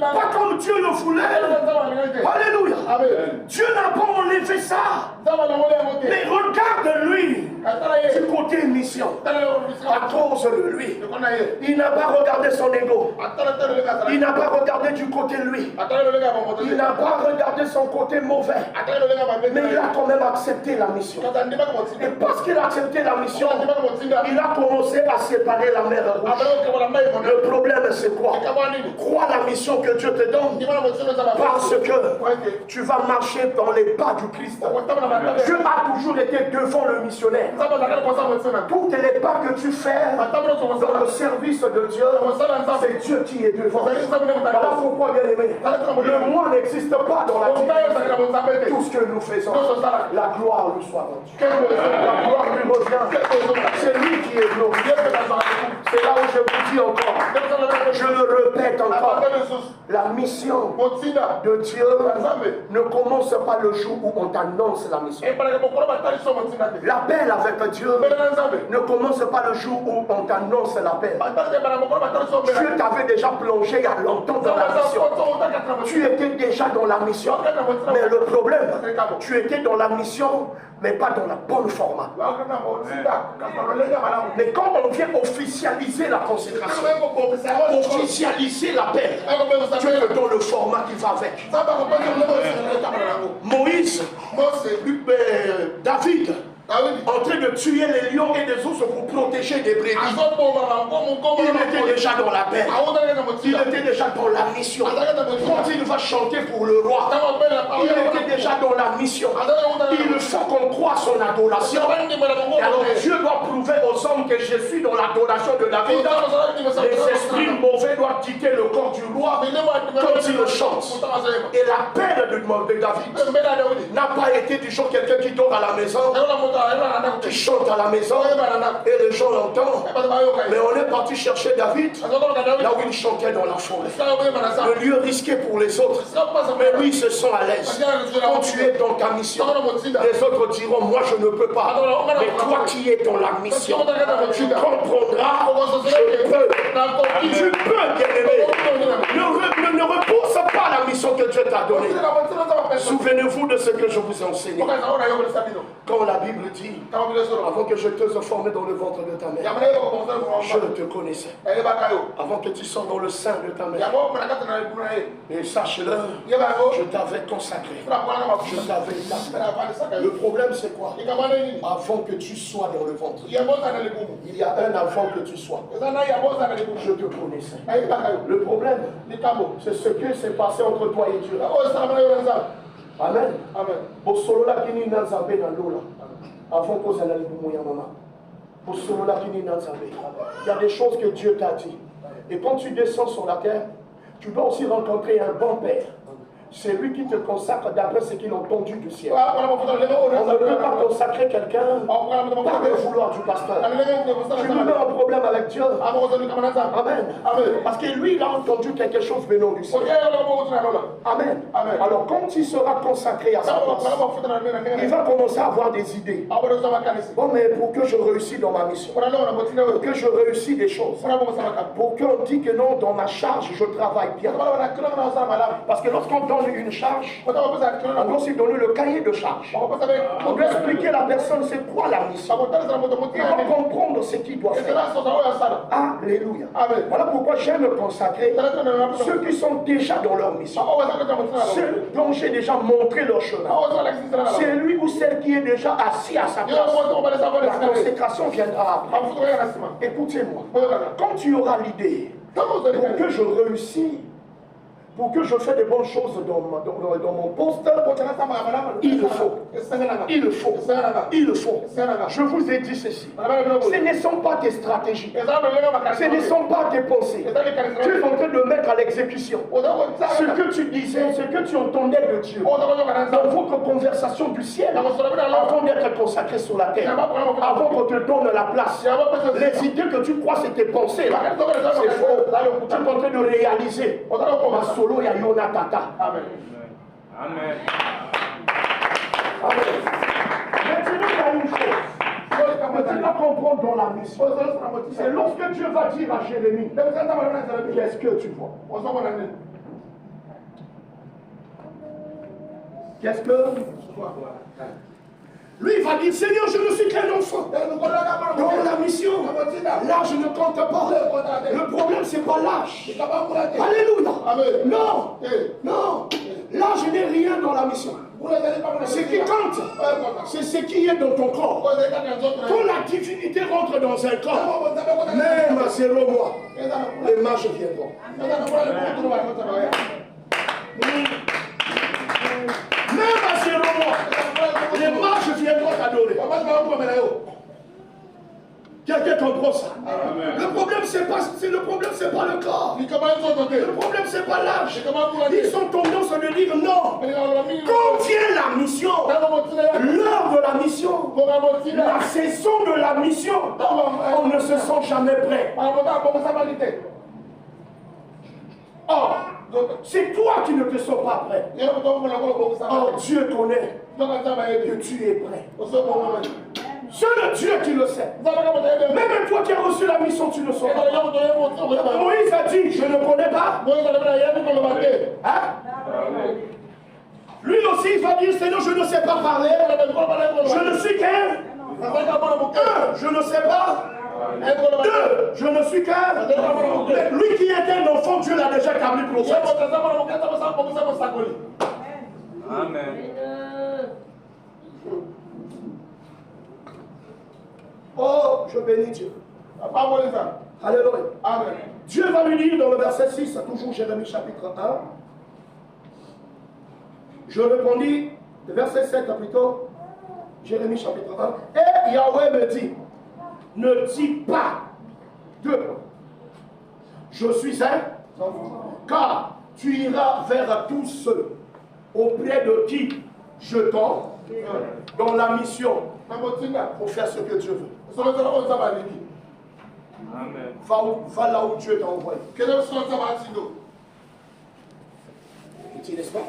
pas comme Dieu le voulait. Alléluia. Dieu n'a pas enlevé ça. Mais regarde lui, du côté mission. À cause de lui. Il n'a pas regardé son ego. Il n'a pas regardé du côté de lui. Il n'a pas regardé son côté mauvais. Mais il a quand même accepté la mission. Et parce qu'il a accepté la mission, il a commencé à séparer la mer rouge. Le problème c'est quoi? Crois la mission que Dieu te donne. Parce que tu vas marcher dans les pas du Christ. Dieu a toujours été devant le missionnaire. Toutes les pas que tu fais dans le service de Dieu, c'est Dieu qui est devant. Voilà pourquoi, bien aimé, le moi n'existe pas dans la vie. Tout ce que nous faisons, la gloire lui soit rendue. La gloire lui revient. C'est lui qui est glorifié. C'est là où je vous dis encore, je le répète encore, la mission de Dieu ne commence pas le jour où on t'annonce la mission. L'appel avec Dieu ne commence pas le jour où on t'annonce l'appel. Dieu t'avait déjà plongé il y a longtemps dans la mission. Tu étais déjà dans la mission. Mais le problème, tu étais dans la mission, mais pas dans la bonne format. Mais quand on vient officialiser la consécration, officialiser l'appel, Dieu te donne le format qui va avec. Moïse, David, en train de tuer les lions et les ours pour protéger des brebis. Il était déjà dans la paix. Il était déjà dans la mission. Quand il va chanter pour le roi, il était déjà dans la mission. Il faut qu'on croie son adoration. Et alors Dieu doit prouver aux hommes que je suis dans l'adoration de David. Les esprits mauvais doivent quitter le corps du roi quand il le chante. Et l'appel de David n'a pas été du genre quelqu'un qui dort à la maison. qui chante à la maison et les gens l'entendent. Mais on est parti chercher David là où il chantait dans la forêt. Le lieu risqué pour les autres. Mais lui, ils se sent à l'aise. Quand tu es dans ta mission, les autres diront, moi je ne peux pas. Mais toi qui es dans la mission, tu comprendras, je peux. Tu peux, bien-aimé. Ne repousse pas la mission que Dieu t'a donnée. Souvenez-vous de ce que je vous ai enseigné. Quand la Bible dit, avant que je te sois formé dans le ventre de ta mère, je te connaissais. Avant que tu sois dans le sein de ta mère. Et sache-le, je t'avais consacré. Je t'avais établi. Le problème c'est quoi? Avant que tu sois dans le ventre, il y a un avant que tu sois. Je te connaissais. Le problème, c'est ce qui s'est passé entre toi et Dieu. Amen. Amen. Avant que vous allez il y a des choses que Dieu t'a dit. Et quand tu descends sur la terre, tu dois aussi rencontrer un bon père. C'est lui qui te consacre d'après ce qu'il a entendu du ciel. On ne peut pas consacrer quelqu'un par le vouloir du pasteur. Tu me mets en problème avec Dieu. Amen. Parce que lui, il a entendu quelque chose venant du ciel. Amen. Alors quand il sera consacré à sa place, il va commencer à avoir des idées. Bon, mais pour que je réussisse dans ma mission, pour que je réussisse des choses, pour qu'on dise que non, dans ma charge, je travaille bien. Parce que lorsqu'on donne une charge, on doit aussi donner le cahier de charge. On doit expliquer à la personne c'est quoi la mission. Il doit comprendre ce qu'il doit faire. Alléluia. Voilà pourquoi j'aime me consacrer ceux qui sont déjà dans leur mission. Ceux dont j'ai déjà montré leur chemin. C'est lui ou celle qui est déjà assis à sa place. La consécration viendra après. Écoutez-moi. Quand tu auras l'idée pour que je réussisse, pour que je fasse de bonnes choses dans mon poste, il le faut. Je vous ai dit ceci. Ce ne sont pas tes stratégies. Ce ne sont pas tes pensées. Tu es en train de mettre à l'exécution ce que tu disais, ce que tu entendais de Dieu dans votre conversation du ciel avant d'être consacré sur la terre, avant qu'on te donne la place. Les idées que tu crois c'est tes pensées là, c'est faux. Tu es en train de réaliser ma solo et Yonatata. Amen. Amen. Maintenant, il y a une chose. Tu dois comprendre dans la mission. C'est lorsque Dieu va dire à Jérémie, qu'est-ce que tu vois? Qu'est-ce que tu vois? Lui, il va dire, Seigneur, je ne suis qu'un enfant. Dans la mission, là, je ne compte pas. Le problème, ce n'est pas l'âge. Alléluia. Non. Là, je n'ai rien dans la mission. Ce qui compte, c'est ce qui est dans ton corps. Quand la divinité rentre dans un corps, même à 0 mois, les mages viendront. Même à 0 mois, les mages viendront t'adorer. Quelqu'un comprend ça? Le problème, c'est pas le corps. Le problème, c'est pas l'âge. Ils ont tendance à dire non. Quand vient la mission, l'heure de la mission, la saison de la mission, on ne se sent jamais prêt. Or, c'est toi qui ne te sens pas prêt. Or, Dieu connaît que tu es prêt. C'est le Dieu qui le sait. Même toi qui as reçu la mission, tu ne sais pas. Moïse a dit, je ne connais pas. Hein? Lui aussi, il va dire, Seigneur, je ne sais pas parler. Je ne suis qu'un. Je ne sais pas. 2, je ne suis qu'un. Lui qui est un enfant, Dieu l'a déjà établi prophète. Amen. Oh, je bénis Dieu. Alléluia. Amen. Dieu va lui dire dans le verset 6, toujours Jérémie chapitre 1. Je répondis, le verset 7 plutôt, Jérémie chapitre 1. Et Yahweh me dit, ne dis pas je suis un enfant, car tu iras vers tous ceux auprès de qui Je tombe dans la mission pour faire ce que Dieu veut. Amen. Va là où Dieu t'a envoyé. Tu n'est-ce pas?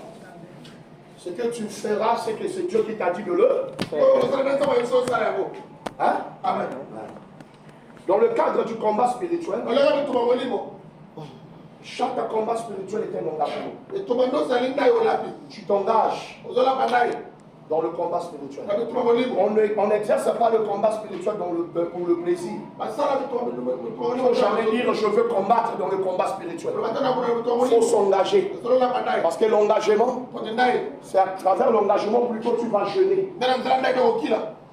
Ce que tu feras, c'est que c'est Dieu qui t'a dit de le faire. Hein? Amen. Dans le cadre du combat spirituel, chaque combat spirituel est un engagement. Tu t'engages dans le combat spirituel. On n'exerce pas le combat spirituel pour le plaisir. Il ne faut jamais dire je veux combattre dans le combat spirituel. Il faut s'engager. Parce que l'engagement, c'est à travers l'engagement plutôt tu vas jeûner.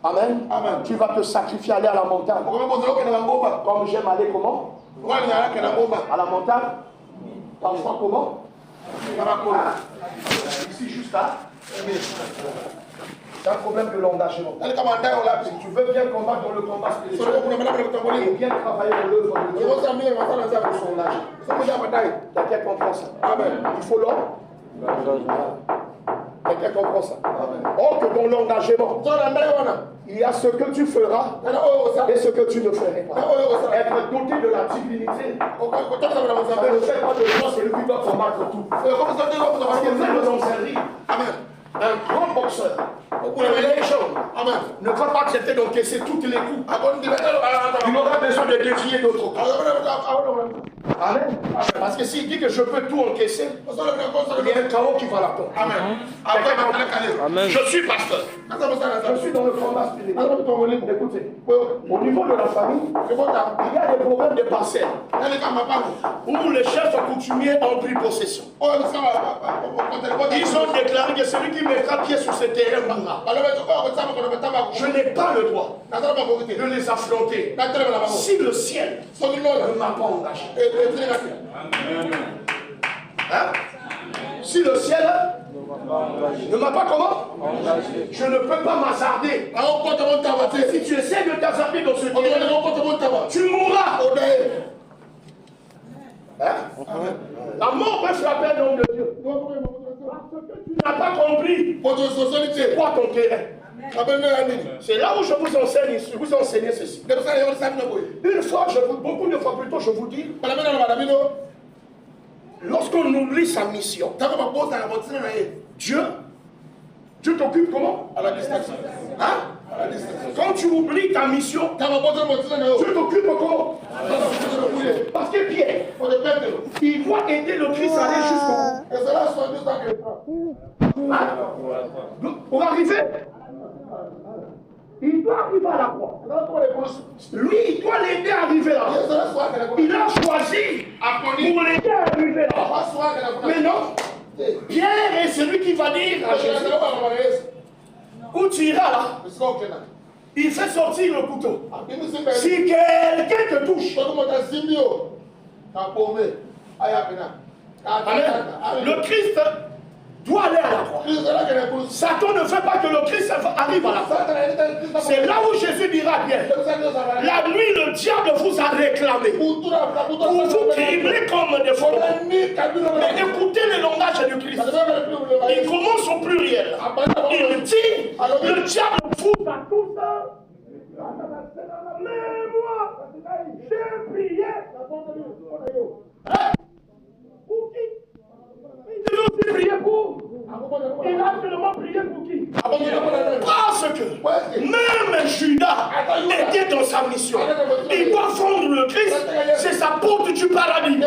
Amen. Amen. Tu vas te sacrifier, aller à la montagne. Comme j'aime aller comment? À la montagne. Parfois comment? Ici juste là. C'est un problème de l'engagement. Si tu veux bien combattre dans le combat spirituel et bien travailler dans l'œuvre de Dieu, il faut s'engager. Quelqu'un comprend ça? Amen. Il faut l'engagement. Quelqu'un comprend ça? Or que dans l'engagement, il y a ce que tu feras et ce que tu ne ferais pas. Être doté de la divinité, ça ne fait pas de toi celui qui doit combattre tout. Parce que même dans sa vie, un grand boxeur, ne va pas accepter d'encaisser toutes les coups. Il aura besoin de défier d'autres coups. Amen. Parce que s'il dit que je peux tout encaisser, il y a un chaos qui va l'attendre. Amen. Je suis pasteur. Je suis dans le combat spirituel. Écoutez, au niveau de la famille, il y a des problèmes de parcelles où les chefs coutumiers ont pris possession. Ils ont déclaré que celui qui mettra pied sur ce terrain mourra. Je n'ai pas le droit de les affronter si le ciel ne m'a pas engagé. Hein? Si le ciel ne m'a pas comment? Je ne peux pas m'hasarder. Si tu essaies de t'hasarder dans ce terrain, tu mourras. Hein? La mort peut frapper un homme de Dieu. Parce que tu n'as pas compris. C'est quoi ton terrain? C'est là où je vous enseigne, vous enseignez ceci. Une fois, beaucoup de fois plutôt, je vous dis, lorsqu'on oublie sa mission, Dieu t'occupe comment? À la distance. Hein? Quand tu oublies ta mission, Dieu t'occupe comment? Parce que Pierre, il doit aider le Christ à aller jusqu'au bout. Pour arriver, il doit arriver à la croix. Lui, il doit l'aider à arriver là. Il a choisi pour l'aider à arriver là. Mais non, Pierre est celui qui va dire à Jésus, où tu iras là, il fait sortir le couteau. Si quelqu'un te touche, le Christ doit aller à la croix. Satan ne fait pas que le Christ arrive à la croix. C'est là où Jésus dira à Pierre, la nuit le diable vous a réclamé pour vous cribler comme des faux. Mais écoutez le langage du Christ. Il commence au pluriel. Il dit, le diable vous a tous. Mais moi, j'ai prié. Pour qui? Il devait aussi prier pour. Il a seulement prié pour qui? Parce que même Judas était dans sa mission. Il doit fondre le Christ. C'est sa porte du paradis. Il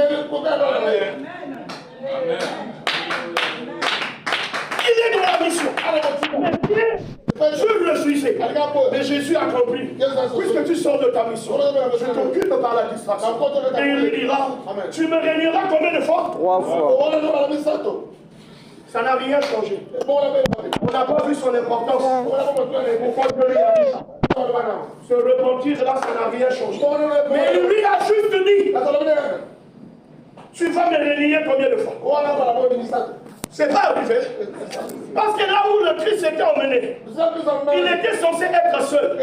est dans la mission. Mais Dieu refusait. Mais Jésus a compris. Puisque tu sors de ta mission, je t'occupe par la distraction. Et il lui dira, tu me régneras combien de fois? 3 fois. Ça n'a rien changé. On n'a pas vu son importance. Pourquoi Dieu lui a dit ça? Se repentir là, ça n'a rien changé. Mais il lui a juste dit, tu vas me régner combien de fois? C'est pas arrivé. Parce que là où le Christ était emmené, il était censé être seul.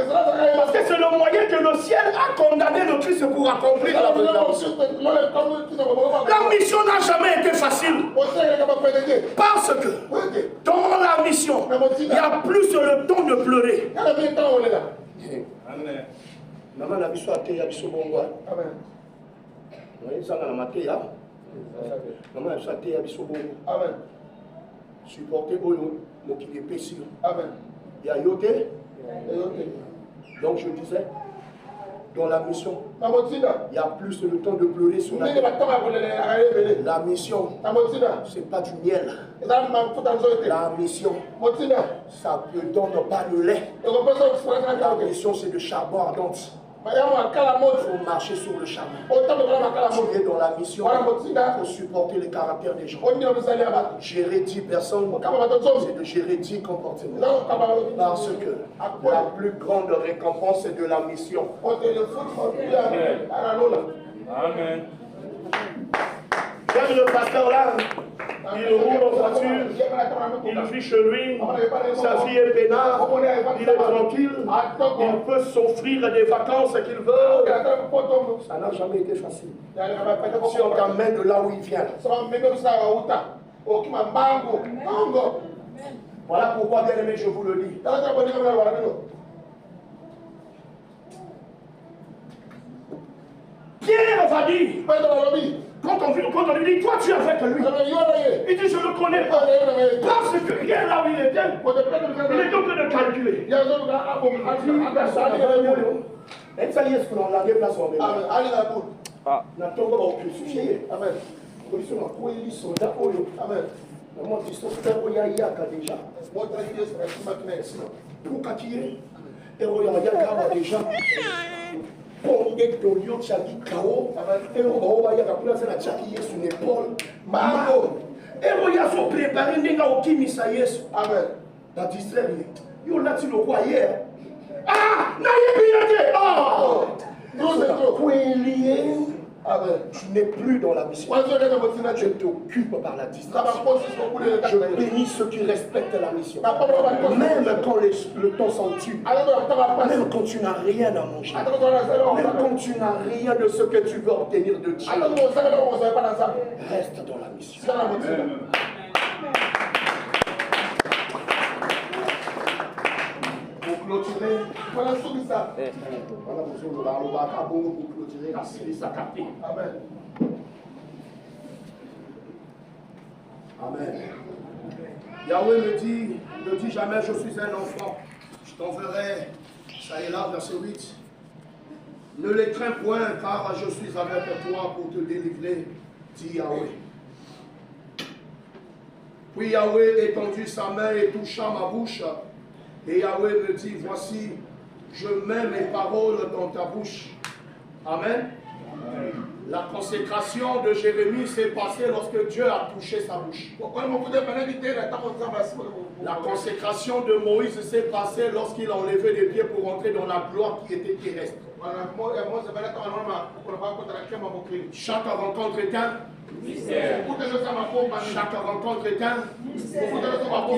Parce que c'est le moyen que le ciel a condamné le Christ pour accomplir la vengeance. La mission n'a jamais été facile. Parce que dans la mission, mission, il n'y a plus le temps de pleurer. Amen. Maman a biso ate ya biso bongo. Amen. Oui, ça na maté ya. Maman a biso ate ya biso bongo. Amen. Supporter oyo mokili pesi. Amen. Ya yote. Donc je disais, dans la mission, il n'y a plus le temps de pleurer sur la terre. La mission, ce n'est pas du miel. La mission, ça ne donne pas le lait. La mission, c'est de charbon ardent. Il faut marcher sur le charbon. Tu es dans la mission pour supporter les caractères des gens. Gérer 10 personnes, c'est de gérer 10 comportements. Parce que la plus grande récompense, c'est de la mission. Amen. J'aime le pasteur là. Il roule en voiture, il vit chez lui, sa vie est peinard, il est tranquille, il peut s'offrir des vacances qu'il veut. Ça n'a jamais été facile. Si on t'amène de là où il vient. Voilà pourquoi, bien aimé, je vous le dis. Pierre va dire, quand on lui dit, toi tu es avec lui, il dit, je ne le connais pas. Parce que hier là où il était en train de calculer. Pondé Tolio Tchaki Kao, et on va y avoir la Tchaki sur l'épaule. Maman, et on y a son préparé, n'est-ce pas, qui misaïs. Amen. La distraire, il y a là-dessus le roi hier. Ah, n'ayez pas. Oh, tu n'es plus dans la mission. Je t'occupe par la distraction. Je bénis ceux qui respectent la mission. Même quand le temps s'en tue. Même quand tu n'as rien à manger. Même quand tu n'as rien de ce que tu veux obtenir de Dieu. Reste dans la mission. Pour clôturer, voilà ce que ça. Voilà pour clôturer la série Sakati. Amen. Amen. Yahweh me dit jamais je suis un enfant. Je t'enverrai, ça est là, verset 8. Ne les crains point, car je suis avec toi pour te délivrer, dit Yahweh. Puis Yahweh étendit sa main et toucha ma bouche. Et Yahweh me dit, voici, je mets mes paroles dans ta bouche. Amen. Amen. La consécration de Jérémie s'est passée lorsque Dieu a touché sa bouche. La consécration de Moïse s'est passée lorsqu'il a enlevé les pieds pour entrer dans la gloire qui était terrestre. Chaque rencontre est un mystère. Chaque rencontre est un mystère.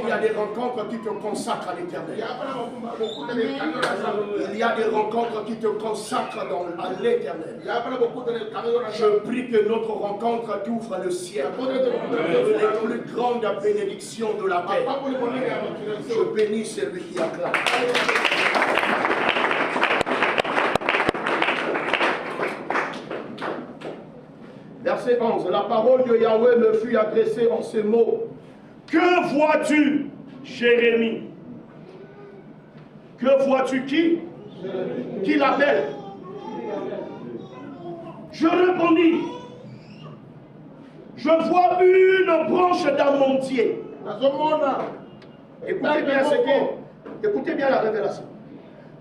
Il y a des rencontres qui te consacrent à l'éternel. Il y a des rencontres qui te consacrent à l'éternel. Je prie que notre rencontre t'ouvre le ciel. Les plus grandes bénédictions de la terre. Je bénis celui qui acclame. Verset 11. La parole de Yahweh me fut adressée en ces mots. Que vois-tu, Jérémie? Que vois-tu qui? Qui l'appelle? Je répondis. Je vois une branche d'amandier. Écoutez bien écoutez bien la révélation.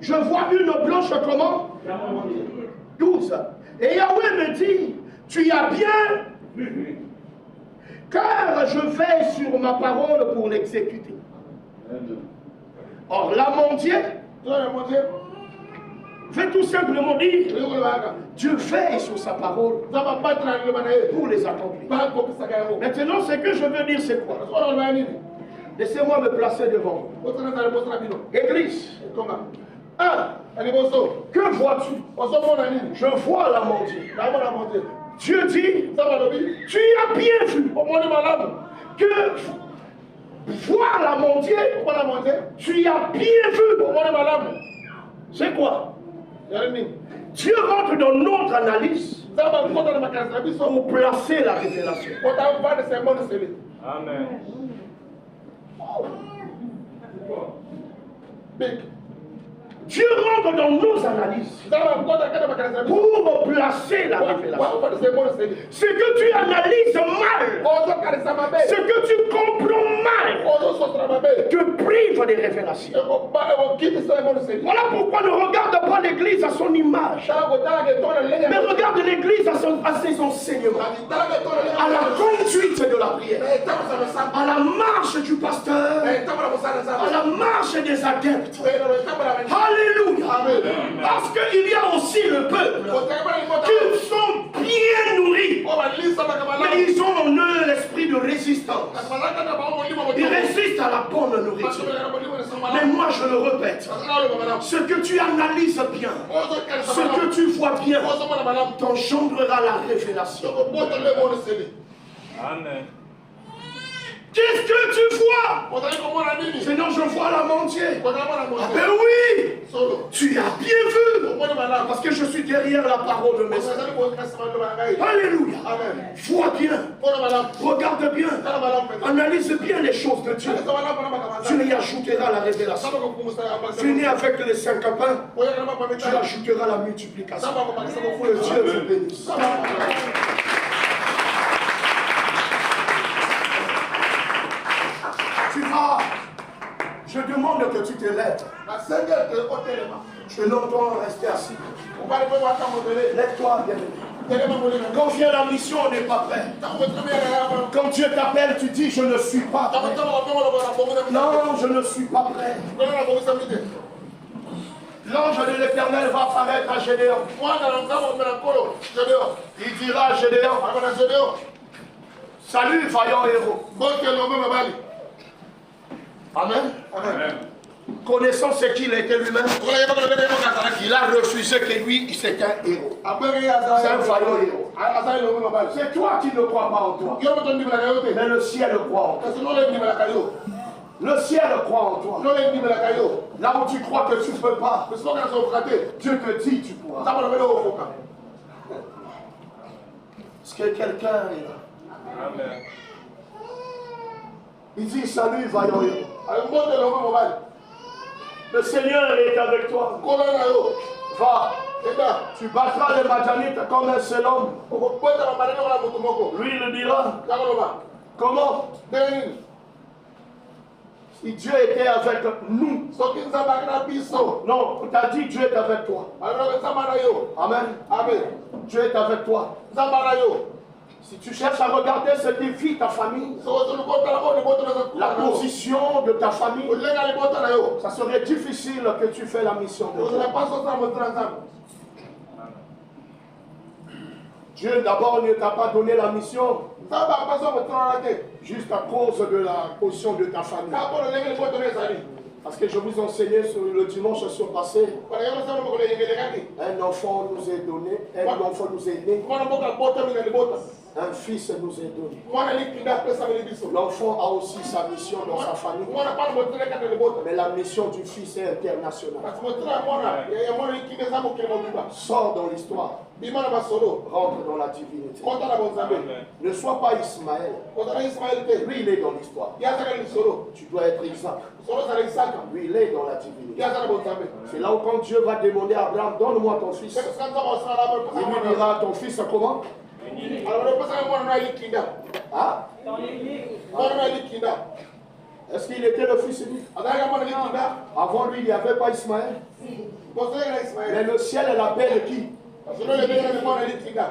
Je vois une branche comment? 12. Et Yahweh me dit, tu as bien vu, car je veille sur ma parole pour l'exécuter. Or, l'amandier veut tout simplement dire, Dieu veille sur sa parole pour les accomplir. Maintenant, ce que je veux dire, c'est quoi? Laissez-moi me placer devant vous. Église. Que vois-tu? Je vois l'amandier. Dieu dit, tu as bien vu que voir la montée, tu as bien vu. C'est quoi? Dieu rentre dans notre analyse pour placer la révélation. Amen. Dieu rentre dans nos analyses pour placer la révélation. Ce que tu analyses mal, ce que tu comprends mal, te prive des révélations. Voilà pourquoi ne regarde pas l'Église à son image, mais regarde l'Église à ses enseignements, à la conduite de la prière, à la marche du pasteur, à la marche des adeptes. Alléluia. Parce qu'il y a aussi le peuple qui sont bien nourris, mais ils ont en eux l'esprit de résistance. Ils résistent à la bonne nourriture. Mais moi je le répète, ce que tu analyses bien, ce que tu vois bien, t'engendrera la révélation. Amen. Qu'est-ce que tu vois? Sinon je vois la montée. Ah ben oui, tu as bien vu. Parce que je suis derrière la parole de mes soeurs. Alléluia. Vois bien. Regarde bien. Analyse bien les choses de Dieu. Dieu y ajoutera la révélation. Tu es né avec les 5 pains, tu ajouteras la multiplication. Que Dieu vous bénisse. Tu vas, je demande que tu te lèves. Je l'entends rester assis. Lève-toi, bien-aimé. Quand vient la mission, on n'est pas prêt. Quand Dieu t'appelle, tu dis je ne suis pas prêt. Non, je ne suis pas prêt. L'ange de l'Éternel va apparaître à Gédéon. Il dira à Gédéon, salut vaillant héros. Amen. Amen. Connaissant ce qu'il était lui-même, il a refusé que lui, c'était un héros. C'est un vaillant héros. C'est toi qui ne crois pas en toi. Mais le ciel croit en toi. Le ciel croit en toi. Là où tu crois que tu ne peux pas, Dieu te dit tu pourras. Est-ce que quelqu'un est là? Amen. Il dit salut vaillant héros. Le Seigneur est avec toi. Va. Tu battras les Madianites comme un seul homme. Lui il dira. Comment? Si Dieu était avec nous. Non, on t'a dit Dieu est avec toi. Amen. Amen. Dieu est avec toi. Si tu cherches à regarder ce qui vit ta famille, la position de ta famille, ça serait difficile que tu fasses la mission de Dieu. Dieu d'abord ne t'a pas donné la mission juste à cause de la position de ta famille. Parce que je vous enseignais sur le dimanche surpassé, un enfant nous est donné, un enfant nous est né, un fils nous est donné. L'enfant a aussi sa mission dans sa famille, mais la mission du fils est internationale. Sors dans l'histoire, rentre dans la divinité. Ne sois pas Ismaël. Lui il est dans l'histoire. Tu dois être Isaac. Lui il est dans la divinité. C'est là où quand Dieu va demander à Abraham, donne-moi ton fils, il lui dira, ton fils comment? Ah? Est-ce qu'il était le fils unique? Avant lui il n'y avait pas Ismaël. Mais le ciel l'appelle qui?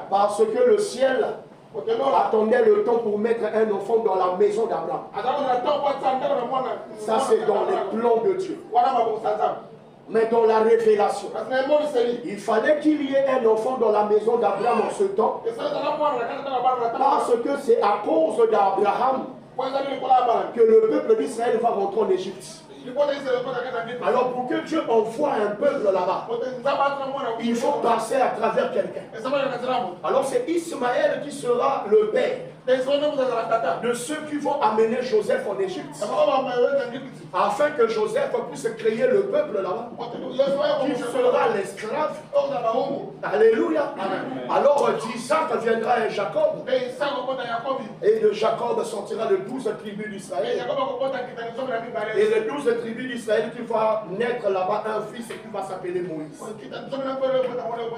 Parce que le ciel attendait le temps pour mettre un enfant dans la maison d'Abraham. Ça c'est dans les plans de Dieu. Mais dans la révélation, il fallait qu'il y ait un enfant dans la maison d'Abraham en ce temps, parce que c'est à cause d'Abraham que le peuple d'Israël va rentrer en Égypte. Alors pour que Dieu envoie un peuple là-bas, il faut passer à travers quelqu'un. Alors c'est Ismaël qui sera le père. de ceux qui vont amener Joseph en Égypte, afin que Joseph puisse créer le peuple là-bas, qui sera l'esclave. Alléluia. Alors d'Isaac viendra un Jacob, et de Jacob sortira les 12 tribus d'Israël. Et les 12 tribus d'Israël qui va naître là-bas un fils qui va s'appeler Moïse.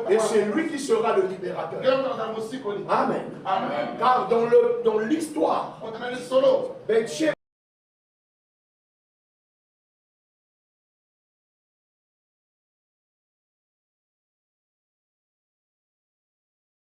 Et c'est lui qui sera le libérateur. Amen. Car dans l'histoire,